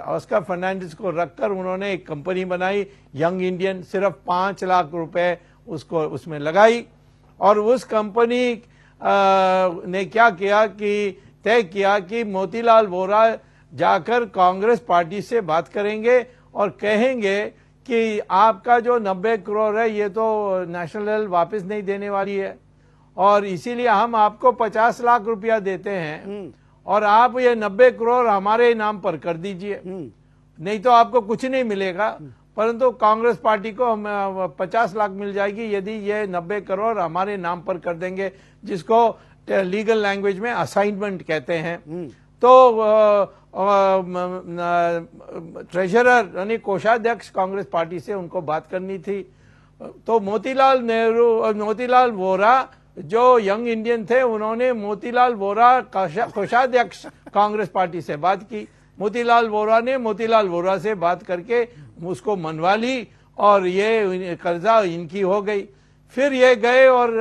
ऑस्कर फर्नांडिस को रखकर उन्होंने एक कंपनी बनाई यंग इंडियन, सिर्फ 5 लाख रुपए उसको उसमें लगाई, और उस कंपनी ने क्या किया कि तय किया कि मोतीलाल वोरा जाकर कांग्रेस पार्टी से बात करेंगे और कहेंगे कि आपका जो 90 करोड़ है ये तो नेशनल हेराल्ड वापस नहीं देने वाली है, और इसीलिए हम आपको 50 लाख रुपया देते हैं, और आप ये 90 करोड़ हमारे नाम पर कर दीजिए, नहीं तो आपको कुछ नहीं मिलेगा, परंतु कांग्रेस पार्टी को 50 लाख मिल जाएगी यदि ये 90 करोड़ हमारे नाम पर कर देंगे, जिसको लीगल लैंग्वेज में असाइनमेंट कहते हैं। तो ट्रेजरर यानी कोषाध्यक्ष कांग्रेस पार्टी से उनको बात करनी थी, तो मोतीलाल वोरा जो यंग इंडियन थे, उन्होंने मोतीलाल वोरा कोषाध्यक्ष कांग्रेस पार्टी से बात की। मोतीलाल वोरा ने मोतीलाल वोरा से बात करके उसको मनवा ली, और ये कर्जा इनकी हो गई। फिर ये गए और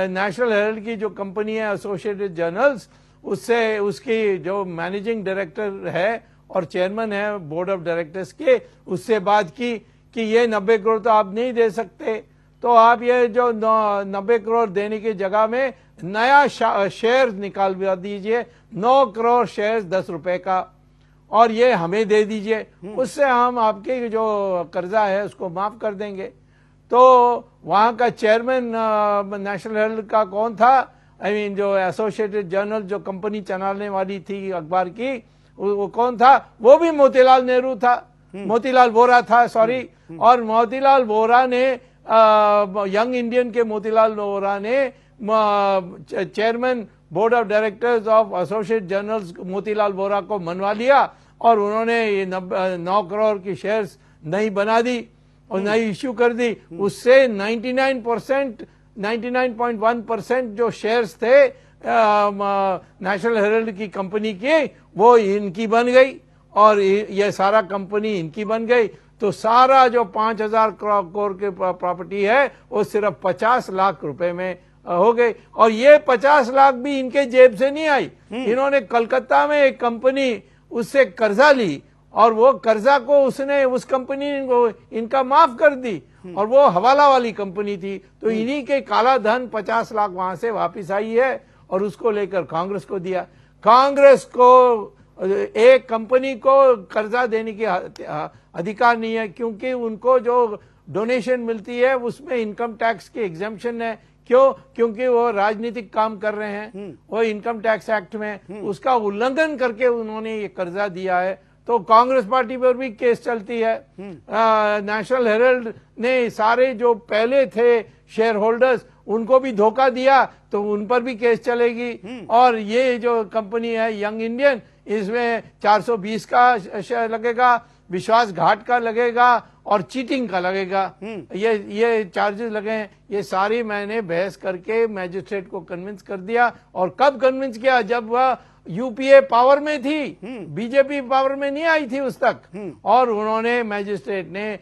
नेशनल हेराल्ड की जो कंपनी है एसोसिएटेड जर्नल्स, उससे उसकी जो मैनेजिंग डायरेक्टर है और चेयरमैन है बोर्ड ऑफ डायरेक्टर्स के, उससे बात की कि ये 90 करोड़ तो आप नहीं दे सकते, तो आप ये जो 90 करोड़ देने की जगह में नया शेयर निकाल दीजिए, 9 करोड़ शेयर 10 रुपए का, और ये हमें दे दीजिए, उससे हम आपके जो कर्जा है उसको माफ कर देंगे। तो वहां का चेयरमैन नेशनल हेराल्ड का कौन था, जो एसोसिएटेड जर्नल जो कंपनी चलाने वाली थी अखबार की, वो कौन था, वो भी मोतीलाल नेहरू था, मोतीलाल वोरा था, सॉरी। और मोतीलाल वोरा ने यंग इंडियन के मोतीलाल वोरा ने chairman board of directors of associate journals Motilal Vora को मनवा लिया, और उन्होंने ये 9 करोड़ की शेयर्स नई बना दी और नई इश्यू कर दी। उससे 99.1% जो शेयर्स थे नेशनल हेराल्ड की कंपनी के, वो इनकी बन गई, और ये सारा कंपनी इनकी बन गई। तो सारा जो 5,000 करोड़ की प्रॉपर्टी है वो सिर्फ 50 लाख रुपए में हो गई। और ये 50 लाख भी इनके जेब से नहीं आई, इन्होंने कलकत्ता में एक कंपनी उससे कर्जा ली, और वो कर्जा को उसने उस कंपनी को इनका माफ कर दी, और वो हवाला वाली कंपनी थी। तो इन्हीं के काला धन 50 लाख वहां से वापिस आई है, और उसको लेकर कांग्रेस को दिया। कांग्रेस को एक कंपनी को कर्जा देने की अधिकार नहीं है, क्योंकि उनको जो डोनेशन मिलती है उसमें इनकम टैक्स की एग्जेम्पशन है। क्यों? क्योंकि वो राजनीतिक काम कर रहे हैं, वो इनकम टैक्स एक्ट में उसका उल्लंघन करके उन्होंने ये कर्जा दिया है। तो कांग्रेस पार्टी पर भी केस चलती है। नेशनल हेराल्ड ने सारे जो पहले थे शेयर होल्डर्स उनको भी धोखा दिया, तो उन पर भी केस चलेगी। और ये जो कंपनी है यंग इंडियन, इसमें 420 का शेयर लगेगा, विश्वासघात का लगेगा, और चीटिंग का लगेगा। ये चार्जेस लगे हैं। ये सारी मैंने बहस करके मैजिस्ट्रेट को कन्विंस कर दिया। और कब कन्विंस किया? जब वह यूपीए पावर में थी, बीजेपी पावर में नहीं आई थी उस तक। और उन्होंने मैजिस्ट्रेट ने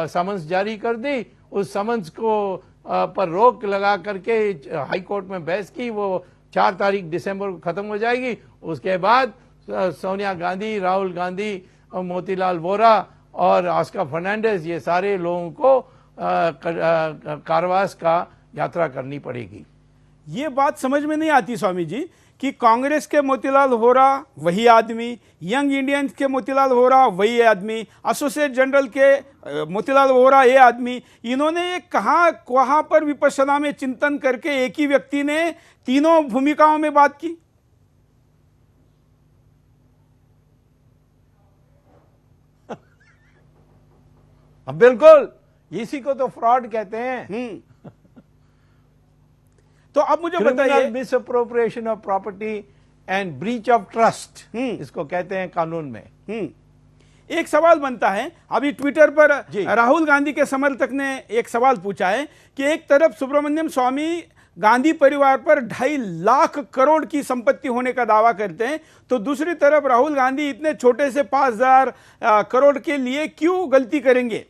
समन्स जारी कर दी। उस समन्स को पर रोक लगा करके हाई कोर्ट में बहस की। वो 4 तारीख दिसंबर को खत्म हो जाएगी। उसके बाद सोनिया गांधी, राहुल गांधी, मोतीलाल वोरा और ऑस्कर फर्नांडिस, ये सारे लोगों को कारावास का यात्रा करनी पड़ेगी। ये बात समझ में नहीं आती स्वामी जी कि कांग्रेस के मोतीलाल वोरा वही आदमी, यंग इंडियंस के मोतीलाल वोरा वही आदमी, एसोसिएट जनरल के मोतीलाल वोरा ये आदमी, इन्होंने ये कहाँ पर विपश्यना में चिंतन करके एक ही व्यक्ति ने तीनों भूमिकाओं में बात की। बिल्कुल, इसी को तो फ्रॉड कहते हैं। तो अब मुझे बताइए, misappropriation of property and breach of trust, इसको कहते हैं कानून में। एक सवाल बनता है, अभी ट्विटर पर राहुल गांधी के समर्थक ने एक सवाल पूछा है कि एक तरफ सुब्रमण्यम स्वामी गांधी परिवार पर 2.5 लाख करोड़ की संपत्ति होने का दावा करते हैं, तो दूसरी तरफ राहुल गांधी इतने छोटे से 5,000 करोड़ के लिए क्यों गलती करेंगे?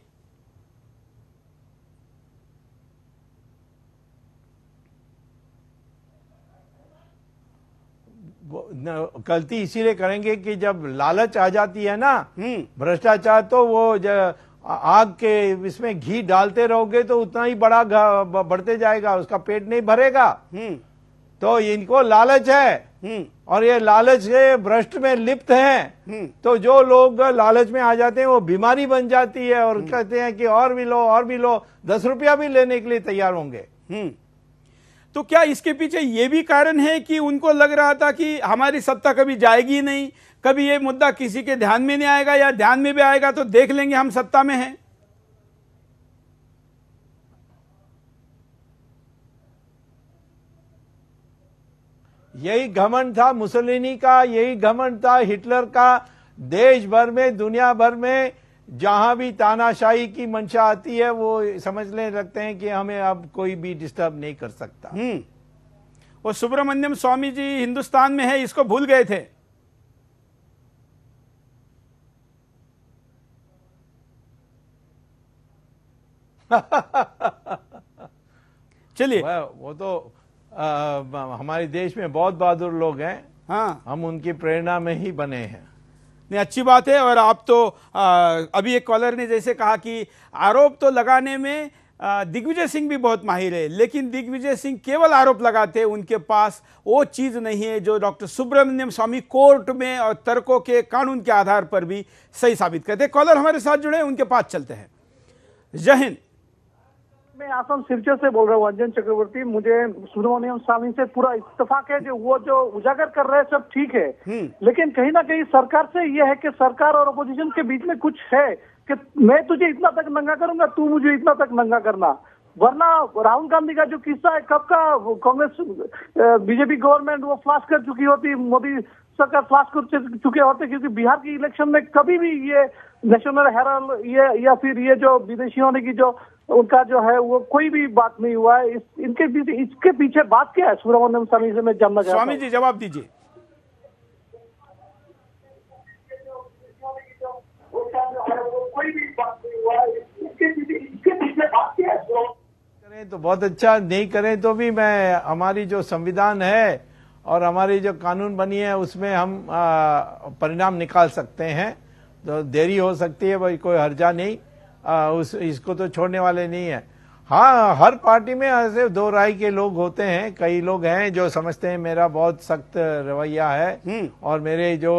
गलती इसीलिए करेंगे कि जब लालच आ जाती है ना, भ्रष्टाचार, तो वो आग के इसमें घी डालते रहोगे तो उतना ही बड़ा बढ़ते जाएगा, उसका पेट नहीं भरेगा। तो इनको लालच है, और ये लालच के भ्रष्ट में लिप्त हैं। तो जो लोग लालच में आ जाते हैं वो बीमारी बन जाती है, और कहते हैं कि और भी लो, और भी लो, 10 रुपया भी लेने के लिए तैयार होंगे। तो क्या इसके पीछे ये भी कारण है कि उनको लग रहा था कि हमारी सत्ता कभी जाएगी नहीं, कभी ये मुद्दा किसी के ध्यान में नहीं आएगा, या ध्यान में भी आएगा तो देख लेंगे हम सत्ता में हैं? यही घमंड था मुसोलिनी का, यही घमंड था हिटलर का। देश भर में, दुनिया भर में जहां भी तानाशाही की मंशा आती है, वो समझने लगते हैं कि हमें अब कोई भी डिस्टर्ब नहीं कर सकता। वो सुब्रमण्यम स्वामी जी हिंदुस्तान में है, इसको भूल गए थे। चलिए, वो तो हमारे देश में बहुत बहादुर लोग हैं। हाँ, हम उनकी प्रेरणा में ही बने हैं। नहीं, अच्छी बात है। और आप तो अभी एक कॉलर ने जैसे कहा कि आरोप तो लगाने में दिग्विजय सिंह भी बहुत माहिर है, लेकिन दिग्विजय सिंह केवल आरोप लगाते हैं, उनके पास वो चीज नहीं है जो डॉक्टर सुब्रमण्यम स्वामी कोर्ट में और तर्कों के कानून के आधार पर भी सही साबित करते हैं। कॉलर हमारे साथ जुड़े हैं, उनके पास चलते हैं। जय हिंद। मैं आसम सिलचर से बोल रहा हूँ, अंजन चक्रवर्ती। मुझे सुब्रमण्यम स्वामी से पूरा इत्तेफाक है, जो वो जो उजागर कर रहे हैं सब ठीक है, लेकिन कहीं ना कहीं सरकार से ये है कि सरकार और अपोजिशन के बीच में कुछ है कि मैं तुझे इतना तक नंगा करूंगा, तू मुझे इतना तक नंगा करना। वरना राहुल गांधी का जो किस्सा है, कब का कांग्रेस बीजेपी गवर्नमेंट वो फ्लाश कर चुकी होती, मोदी सरकार फ्लाश कर चुके होते, क्योंकि बिहार की इलेक्शन में कभी भी ये नेशनल हेराल्ड ये या फिर ये जो विदेशी होने की जो उनका जो है वो कोई भी बात नहीं हुआ है। इसके पीछे बात क्या है सुब्रमण्यम स्वामी से मैं जानना चाहता हूं। स्वामी जी जवाब दीजिए। करें तो बहुत अच्छा, नहीं करें तो भी मैं, हमारी जो संविधान है और हमारी जो कानून बनी है उसमें हम परिणाम निकाल सकते हैं। तो देरी हो सकती है, भाई कोई हर्जा नहीं, इसको तो छोड़ने वाले नहीं है। हाँ, हर पार्टी में ऐसे दो राय के लोग होते हैं। कई लोग हैं जो समझते हैं मेरा बहुत सख्त रवैया है और मेरे जो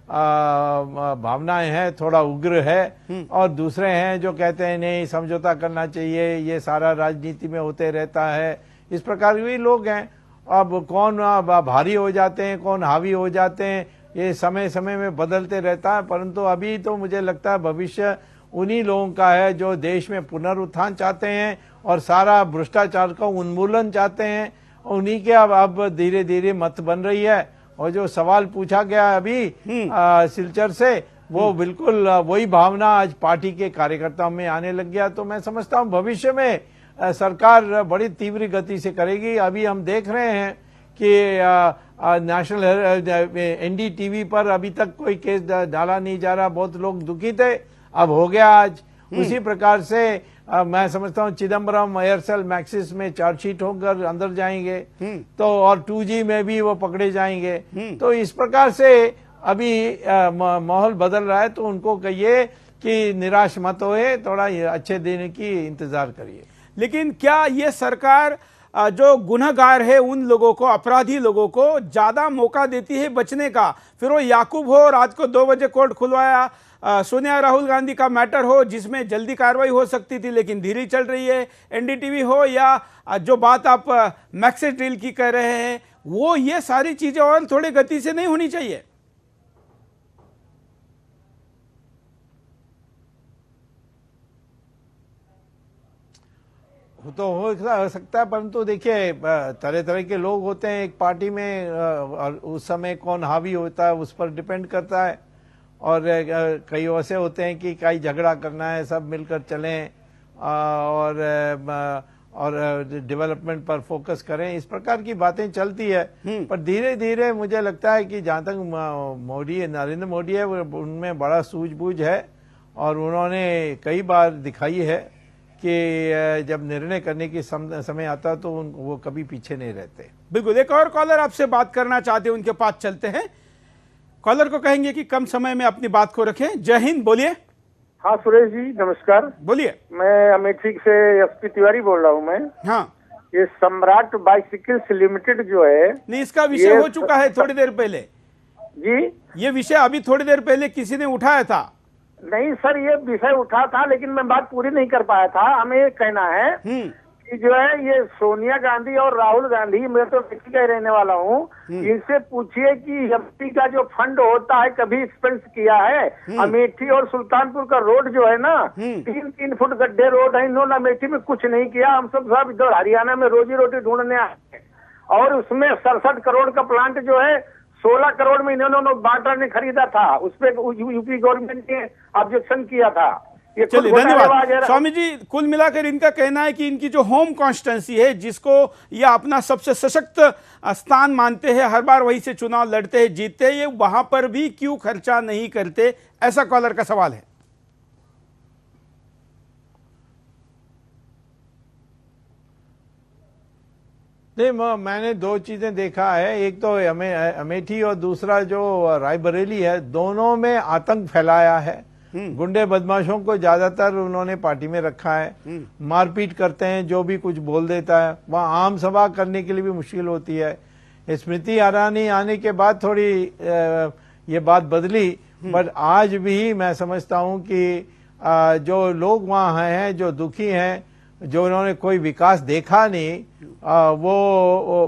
भावनाएं हैं थोड़ा उग्र है, और दूसरे हैं जो कहते हैं नहीं समझौता करना चाहिए, ये सारा राजनीति में होते रहता है। इस प्रकार के भी लोग हैं। अब कौन भारी हो जाते हैं, कौन हावी हो जाते हैं, ये समय समय में बदलते रहता है। परंतु अभी तो मुझे लगता है भविष्य उन्हीं लोगों का है जो देश में पुनरुत्थान चाहते हैं और सारा भ्रष्टाचार का उन्मूलन चाहते हैं। उन्हीं के अब धीरे धीरे मत बन रही है। और जो सवाल पूछा गया अभी सिलचर से, वो बिल्कुल वही भावना आज पार्टी के कार्यकर्ताओं में आने लग गया। तो मैं समझता हूं भविष्य में सरकार बड़ी तीव्र गति से करेगी। अभी हम देख रहे हैं कि नेशनल एनडीटीवी पर अभी तक कोई केस डाला नहीं जा रहा, बहुत लोग दुखी थे, अब हो गया आज। उसी प्रकार से मैं समझता हूं चिदम्बरम एयरसेल मैक्सिस में चार्जशीट होकर अंदर जाएंगे, तो और 2G में भी वो पकड़े जाएंगे। तो इस प्रकार से अभी माहौल बदल रहा है। तो उनको कहिए कि निराश मत होए, थोड़ा अच्छे दिन की इंतजार करिए। लेकिन क्या ये सरकार जो गुनहगार है उन लोगों को, अपराधी लोगों को ज्यादा मौका देती है बचने का? फिर वो याकूब हो, रात को 2 बजे कोर्ट खुलवाया, सोनिया राहुल गांधी का मैटर हो जिसमें जल्दी कार्रवाई हो सकती थी लेकिन धीरे चल रही है, एनडीटीवी हो, या जो बात आप मैक्सिस डील की कह रहे हैं, वो ये सारी चीजें और थोड़ी गति से नहीं होनी चाहिए? तो हो सकता है, परंतु देखिए तरह तरह के लोग होते हैं एक पार्टी में, और उस समय कौन हावी होता है उस पर डिपेंड करता है। और कई ऐसे होते हैं कि कई झगड़ा करना है, सब मिलकर चलें और डेवलपमेंट पर फोकस करें, इस प्रकार की बातें चलती है। पर धीरे धीरे मुझे लगता है कि जहां तक नरेंद्र मोदी है उनमें बड़ा सूझबूझ है, और उन्होंने कई बार दिखाई है कि जब निर्णय करने की समय आता तो वो कभी पीछे नहीं रहते। बिल्कुल। एक और कॉलर आपसे बात करना चाहते हैं, उनके पास चलते हैं। कॉलर को कहेंगे कि कम समय में अपनी बात को रखें। जय हिंद, बोलिए। हाँ सुरेश जी नमस्कार। बोलिए। मैं अमेठी से एसपी तिवारी बोल रहा हूँ मैं। हाँ, ये सम्राट बाइसिकल्स लिमिटेड जो है, नहीं इसका विषय हो चुका है थोड़ी देर पहले जी। ये विषय अभी थोड़ी देर पहले किसी ने उठाया था। नहीं सर, ये विषय उठा था लेकिन मैं बात पूरी नहीं कर पाया था। हमें ये कहना है कि जो है ये सोनिया गांधी और राहुल गांधी, मैं तो अमेठी का रहने वाला हूँ, इनसे पूछिए कि एमपी का जो फंड होता है कभी एक्सपेंस किया है? अमेठी और सुल्तानपुर का रोड जो है ना, 3-3 फुट गड्ढे रोड है, इन्होंने अमेठी में कुछ नहीं किया। हम सब इधर हरियाणा में रोजी रोटी ढूंढने आए और उसमें 67 करोड़ का प्लांट जो है 16 करोड़ में इन्होंने बाटा ने खरीदा था, उस पर यूपी गवर्नमेंट ने ऑब्जेक्शन किया था। ये चलिए, धन्यवाद स्वामी जी। कुल मिलाकर इनका कहना है कि इनकी जो होम कॉन्स्टिट्यूंसी है, जिसको ये अपना सबसे सशक्त स्थान मानते हैं, हर बार वहीं से चुनाव लड़ते हैं, जीतते हैं, ये वहां पर भी क्यों खर्चा नहीं करते, ऐसा कॉलर का सवाल है। नहीं, मैंने 2 चीजें देखा है, एक तो अमेठी और दूसरा जो रायबरेली है, दोनों में आतंक फैलाया है। गुंडे बदमाशों को ज्यादातर उन्होंने पार्टी में रखा है, मारपीट करते हैं, जो भी कुछ बोल देता है। वहां आम सभा करने के लिए भी मुश्किल होती है। स्मृति ईरानी आने के बाद थोड़ी ये बात बदली, बट आज भी मैं समझता हूं कि जो लोग वहां हैं, जो दुखी हैं, जो उन्होंने कोई विकास देखा नहीं, वो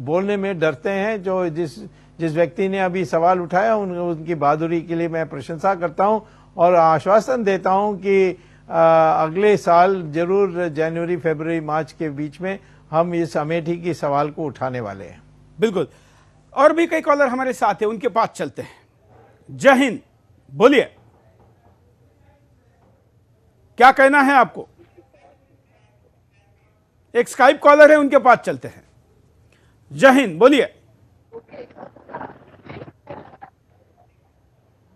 बोलने में डरते हैं। जो जिस व्यक्ति ने अभी सवाल उठाया उनकी बहादुरी के लिए मैं प्रशंसा करता हूं और आश्वासन देता हूं कि अगले साल जरूर जनवरी, फरवरी, मार्च के बीच में हम इस अमेठी की सवाल को उठाने वाले हैं। बिल्कुल। और भी कई कॉलर हमारे साथ हैं, उनके पास चलते हैं। जय हिंद, बोलिए, क्या कहना है आपको? एक स्काइप कॉलर है, उनके पास चलते हैं। जय हिंद, बोलिए।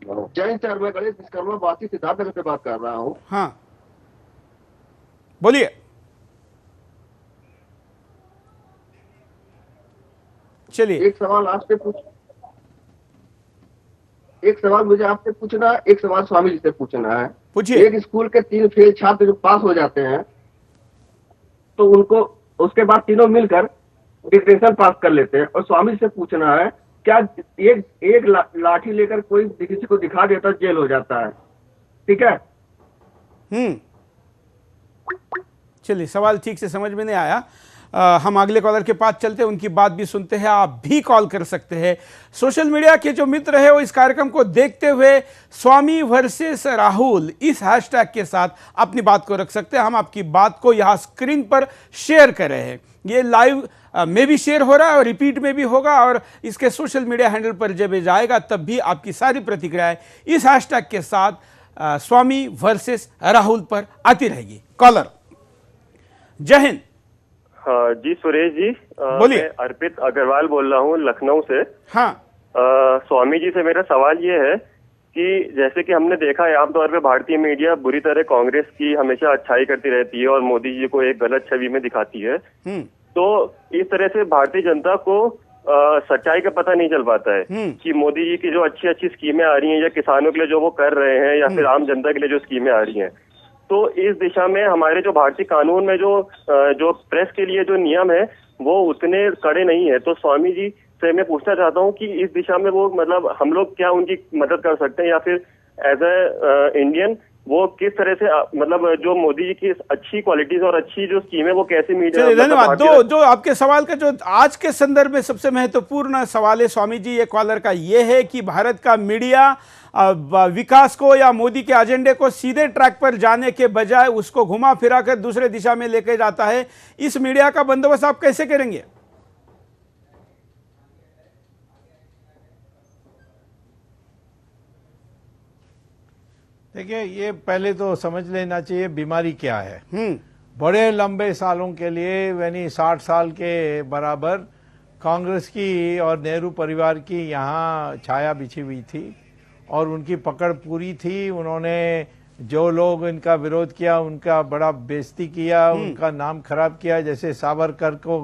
जय हिंद सर, मैं गणेश विश्वकर्मा वासी सिद्धार्थनगर से बात कर रहा हूँ। हाँ, बोलिए। चलिए, एक सवाल मुझे आपसे पूछना, एक सवाल स्वामी जी से पूछना है। पूछिए। एक स्कूल के 3 फेल छात्र जो पास हो जाते हैं तो उनको उसके बाद तीनों मिलकर डिस्टिंक्शन पास कर लेते हैं, और स्वामी जी से पूछना है क्या एक लाठी लेकर कोई किसी को दिखा देता जेल हो जाता है? ठीक है। चलिए, सवाल ठीक से समझ में नहीं आया। हम अगले कॉलर के पास चलते हैं, उनकी बात भी सुनते हैं। आप भी कॉल कर सकते हैं। सोशल मीडिया के जो मित्र हैं वो इस कार्यक्रम को देखते हुए स्वामी वर्सेस राहुल इस हैशटैग के साथ अपनी बात को रख सकते हैं। हम आपकी बात को यहाँ स्क्रीन पर शेयर कर रहे हैं। ये लाइव में भी शेयर हो रहा है और रिपीट में भी होगा, और इसके सोशल मीडिया हैंडल पर जब ये जाएगा तब भी आपकी सारी प्रतिक्रियाएं इस हैशटैग के साथ स्वामी वर्सेस राहुल पर आती रहेगी। कॉलर, जय हिंद। हाँ जी, सुरेश जी, बोलिए। मैं अर्पित अग्रवाल बोल रहा हूँ लखनऊ से। हाँ, स्वामी जी से मेरा सवाल ये है कि जैसे कि हमने देखा है आमतौर पे भारतीय मीडिया बुरी तरह कांग्रेस की हमेशा अच्छाई करती रहती है और मोदी जी को एक गलत छवि में दिखाती है। तो इस तरह से भारतीय जनता को सच्चाई का पता नहीं चल पाता है कि मोदी जी की जो अच्छी अच्छी स्कीमें आ रही हैं या किसानों के लिए जो वो कर रहे हैं या फिर आम जनता के लिए जो स्कीमें आ रही हैं। तो इस दिशा में हमारे जो भारतीय कानून में जो प्रेस के लिए जो नियम है वो उतने कड़े नहीं है। तो स्वामी जी से मैं पूछना चाहता हूँ कि इस दिशा में वो मतलब हम लोग क्या उनकी मदद कर सकते हैं, या फिर एज ए इंडियन वो किस तरह से मतलब जो मोदी जी की अच्छी क्वालिटीज और अच्छी जो स्कीमें वो कैसे मीडिया। धन्यवाद। जो आपके सवाल का जो आज के संदर्भ में सबसे महत्वपूर्ण सवाल है स्वामी जी ये कॉलर का, ये है कि भारत का मीडिया विकास को या मोदी के एजेंडे को सीधे ट्रैक पर जाने के बजाय उसको घुमा फिरा कर दूसरे दिशा में लेके जाता है। इस मीडिया का बंदोबस्त आप कैसे करेंगे? देखिए, ये पहले तो समझ लेना चाहिए बीमारी क्या है। बड़े लंबे सालों के लिए यानी 60 साल के बराबर कांग्रेस की और नेहरू परिवार की यहाँ छाया बिछी हुई थी और उनकी पकड़ पूरी थी। उन्होंने जो लोग इनका विरोध किया उनका बड़ा बेइज्जती किया, उनका नाम खराब किया, जैसे सावरकर को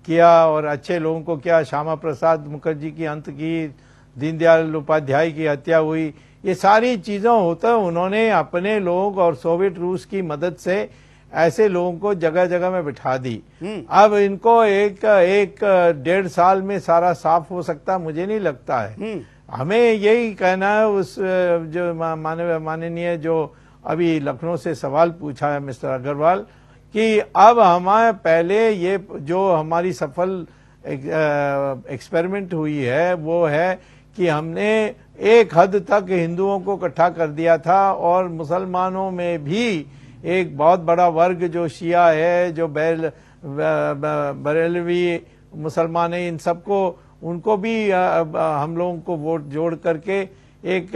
किया और अच्छे लोगों को किया। श्यामा प्रसाद मुखर्जी की अंत की, दीनदयाल उपाध्याय की हत्या हुई। ये सारी चीजों होता उन्होंने अपने लोग और सोवियत रूस की मदद से ऐसे लोगों को जगह जगह में बिठा दी। अब इनको एक 1.5 साल में सारा साफ हो सकता मुझे नहीं लगता है। हमें यही कहना है उस जो माननीय जो अभी लखनऊ से सवाल पूछा है मिस्टर अग्रवाल, कि अब हमारे पहले ये जो हमारी सफल एक्सपेरिमेंट हुई है वो है कि हमने एक हद तक हिंदुओं को इकट्ठा कर दिया था और मुसलमानों में भी एक बहुत बड़ा वर्ग जो शिया है, जो बरेलवी मुसलमान है, इन सबको उनको भी हम लोगों को वोट जोड़ करके एक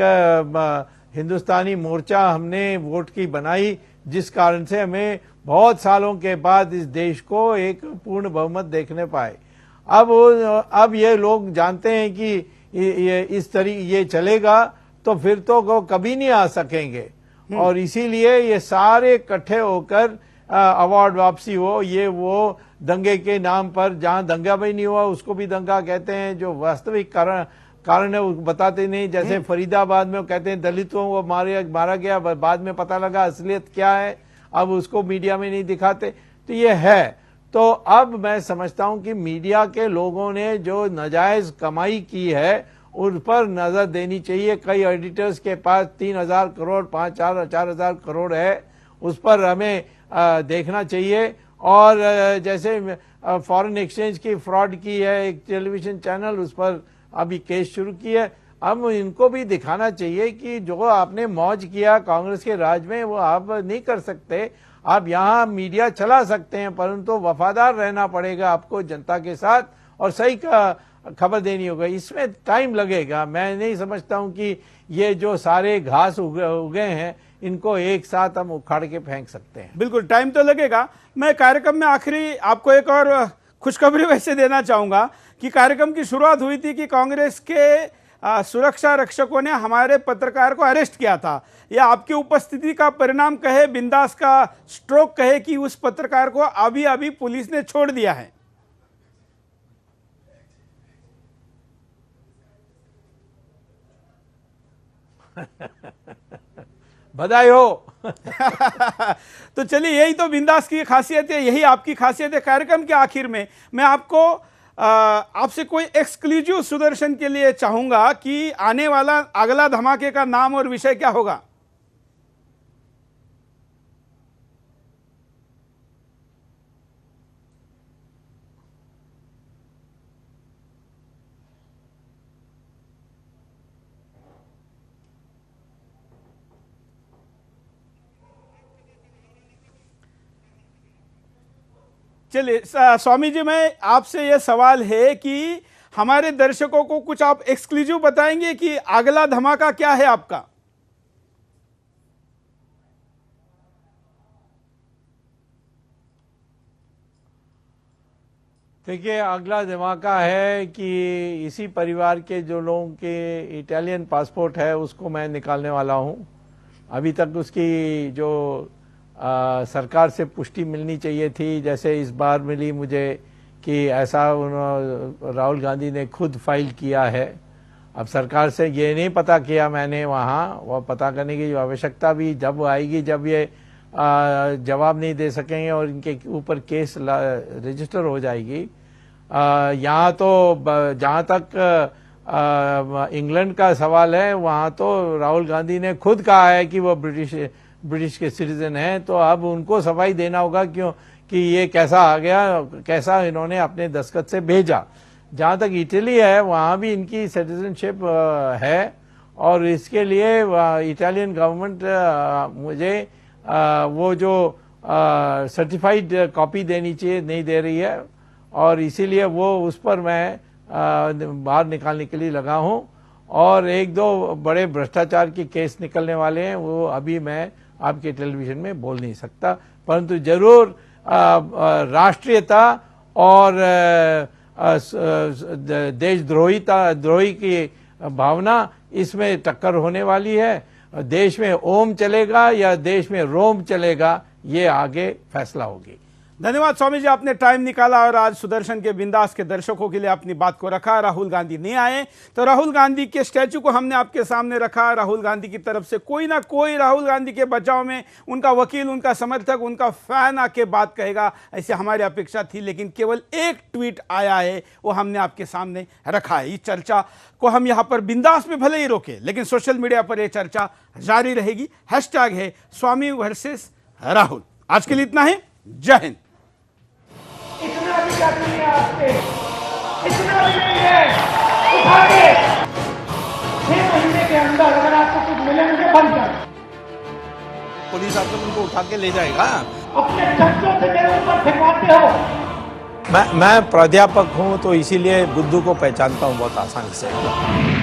हिंदुस्तानी मोर्चा हमने वोट की बनाई, जिस कारण से हमें बहुत सालों के बाद इस देश को एक पूर्ण बहुमत देखने पाए। अब ये लोग जानते हैं कि ये इस तरीके ये चलेगा तो फिर तो वो कभी नहीं आ सकेंगे, और इसीलिए ये सारे इकट्ठे होकर अवार्ड वापसी हो, ये वो दंगे के नाम पर, जहां दंगा भी नहीं हुआ उसको भी दंगा कहते हैं, जो वास्तविक कारण कारण है वो बताते नहीं। जैसे फरीदाबाद में वो कहते हैं दलितों को मारा गया, बाद में पता लगा असलियत क्या है, अब उसको मीडिया में नहीं दिखाते। तो ये है। तो अब मैं समझता हूं कि मीडिया के लोगों ने जो नाजायज कमाई की है उन पर नजर देनी चाहिए। कई एडिटर्स के पास 3,000 करोड़ 4,000 करोड़ है, उस पर हमें देखना चाहिए। और जैसे फॉरेन एक्सचेंज की फ्रॉड की है एक टेलीविजन चैनल, उस पर अभी केस शुरू किया है। अब इनको भी दिखाना चाहिए कि जो आपने मौज किया कांग्रेस के राज में वो आप नहीं कर सकते। आप यहाँ मीडिया चला सकते हैं, परंतु वफादार रहना पड़ेगा आपको जनता के साथ और सही का खबर देनी होगा। इसमें टाइम लगेगा। मैं नहीं समझता हूं कि ये जो सारे घास उगे हैं इनको एक साथ हम उखाड़ के फेंक सकते हैं। बिल्कुल टाइम तो लगेगा। मैं कार्यक्रम में आखिरी आपको एक और खुशखबरी वैसे देना चाहूंगा कि कार्यक्रम की शुरुआत हुई थी कि कांग्रेस के सुरक्षा रक्षकों ने हमारे पत्रकार को अरेस्ट किया था। यह आपकी उपस्थिति का परिणाम कहे, बिंदास का स्ट्रोक कहे कि उस पत्रकार को अभी अभी पुलिस ने छोड़ दिया है। बधाई हो। तो चलिए, यही तो बिंदास की खासियत है, यही आपकी खासियत है। कार्यक्रम के आखिर में मैं आपको आपसे कोई एक्सक्लूसिव सुदर्शन के लिए चाहूंगा कि आने वाला अगला धमाके का नाम और विषय क्या होगा? चलिए स्वामी जी, मैं आपसे यह सवाल है कि हमारे दर्शकों को कुछ आप एक्सक्लूसिव बताएंगे कि अगला धमाका क्या है आपका? देखिए, अगला धमाका है कि इसी परिवार के जो लोगों के इटालियन पासपोर्ट है उसको मैं निकालने वाला हूं। अभी तक उसकी जो सरकार से पुष्टि मिलनी चाहिए थी, जैसे इस बार मिली मुझे कि ऐसा राहुल गांधी ने खुद फाइल किया है। अब सरकार से ये नहीं पता किया मैंने वहाँ, वह पता करने की आवश्यकता भी जब आएगी जब ये जवाब नहीं दे सकेंगे और इनके ऊपर केस रजिस्टर हो जाएगी। यहाँ तो जहाँ तक इंग्लैंड का सवाल है, वहाँ तो राहुल गांधी ने खुद कहा है कि वो ब्रिटिश के सिटीजन हैं। तो अब उनको सफाई देना होगा क्यों कि ये कैसा आ गया, कैसा इन्होंने अपने दस्तखत से भेजा। जहाँ तक इटली है वहाँ भी इनकी सिटीजनशिप है और इसके लिए इटालियन गवर्नमेंट मुझे वो जो सर्टिफाइड कॉपी देनी चाहिए नहीं दे रही है और इसीलिए वो उस पर मैं बाहर निकालने के लिए लगा हूँ। और एक दो बड़े भ्रष्टाचार के केस निकलने वाले हैं, वो अभी मैं आपके टेलीविजन में बोल नहीं सकता, परंतु जरूर राष्ट्रीयता और देशद्रोही की भावना इसमें टक्कर होने वाली है। देश में ओम चलेगा या देश में रोम चलेगा, ये आगे फैसला होगी। धन्यवाद स्वामी जी, आपने टाइम निकाला और आज सुदर्शन के बिंदास के दर्शकों के लिए अपनी बात को रखा। राहुल गांधी नहीं आए तो राहुल गांधी के स्टैचू को हमने आपके सामने रखा। राहुल गांधी की तरफ से कोई ना कोई राहुल गांधी के बचाव में उनका वकील, उनका समर्थक, उनका फैन आके बात कहेगा, ऐसे हमारी अपेक्षा थी। लेकिन केवल एक ट्वीट आया है, वो हमने आपके सामने रखा है। इस चर्चा को हम यहाँ पर बिंदास में भले ही रोके, लेकिन सोशल मीडिया पर यह चर्चा जारी रहेगी। हैशटैग है स्वामी वर्सेस राहुल। आज के लिए इतना ही। जय हिंद। इतना भी काफी नहीं है आपके, इतना भी नहीं है। उठा के 6 महीने के अंदर अगर आपको कुछ मिले मुझे बंद कर। पुलिस आकर उनको उठा के ले जाएगा। अपने चर्चों से मेरे ऊपर फेंकवाते हो। मैं प्राध्यापक हूँ तो इसीलिए बुद्धू को पहचानता हूँ बहुत आसानी से।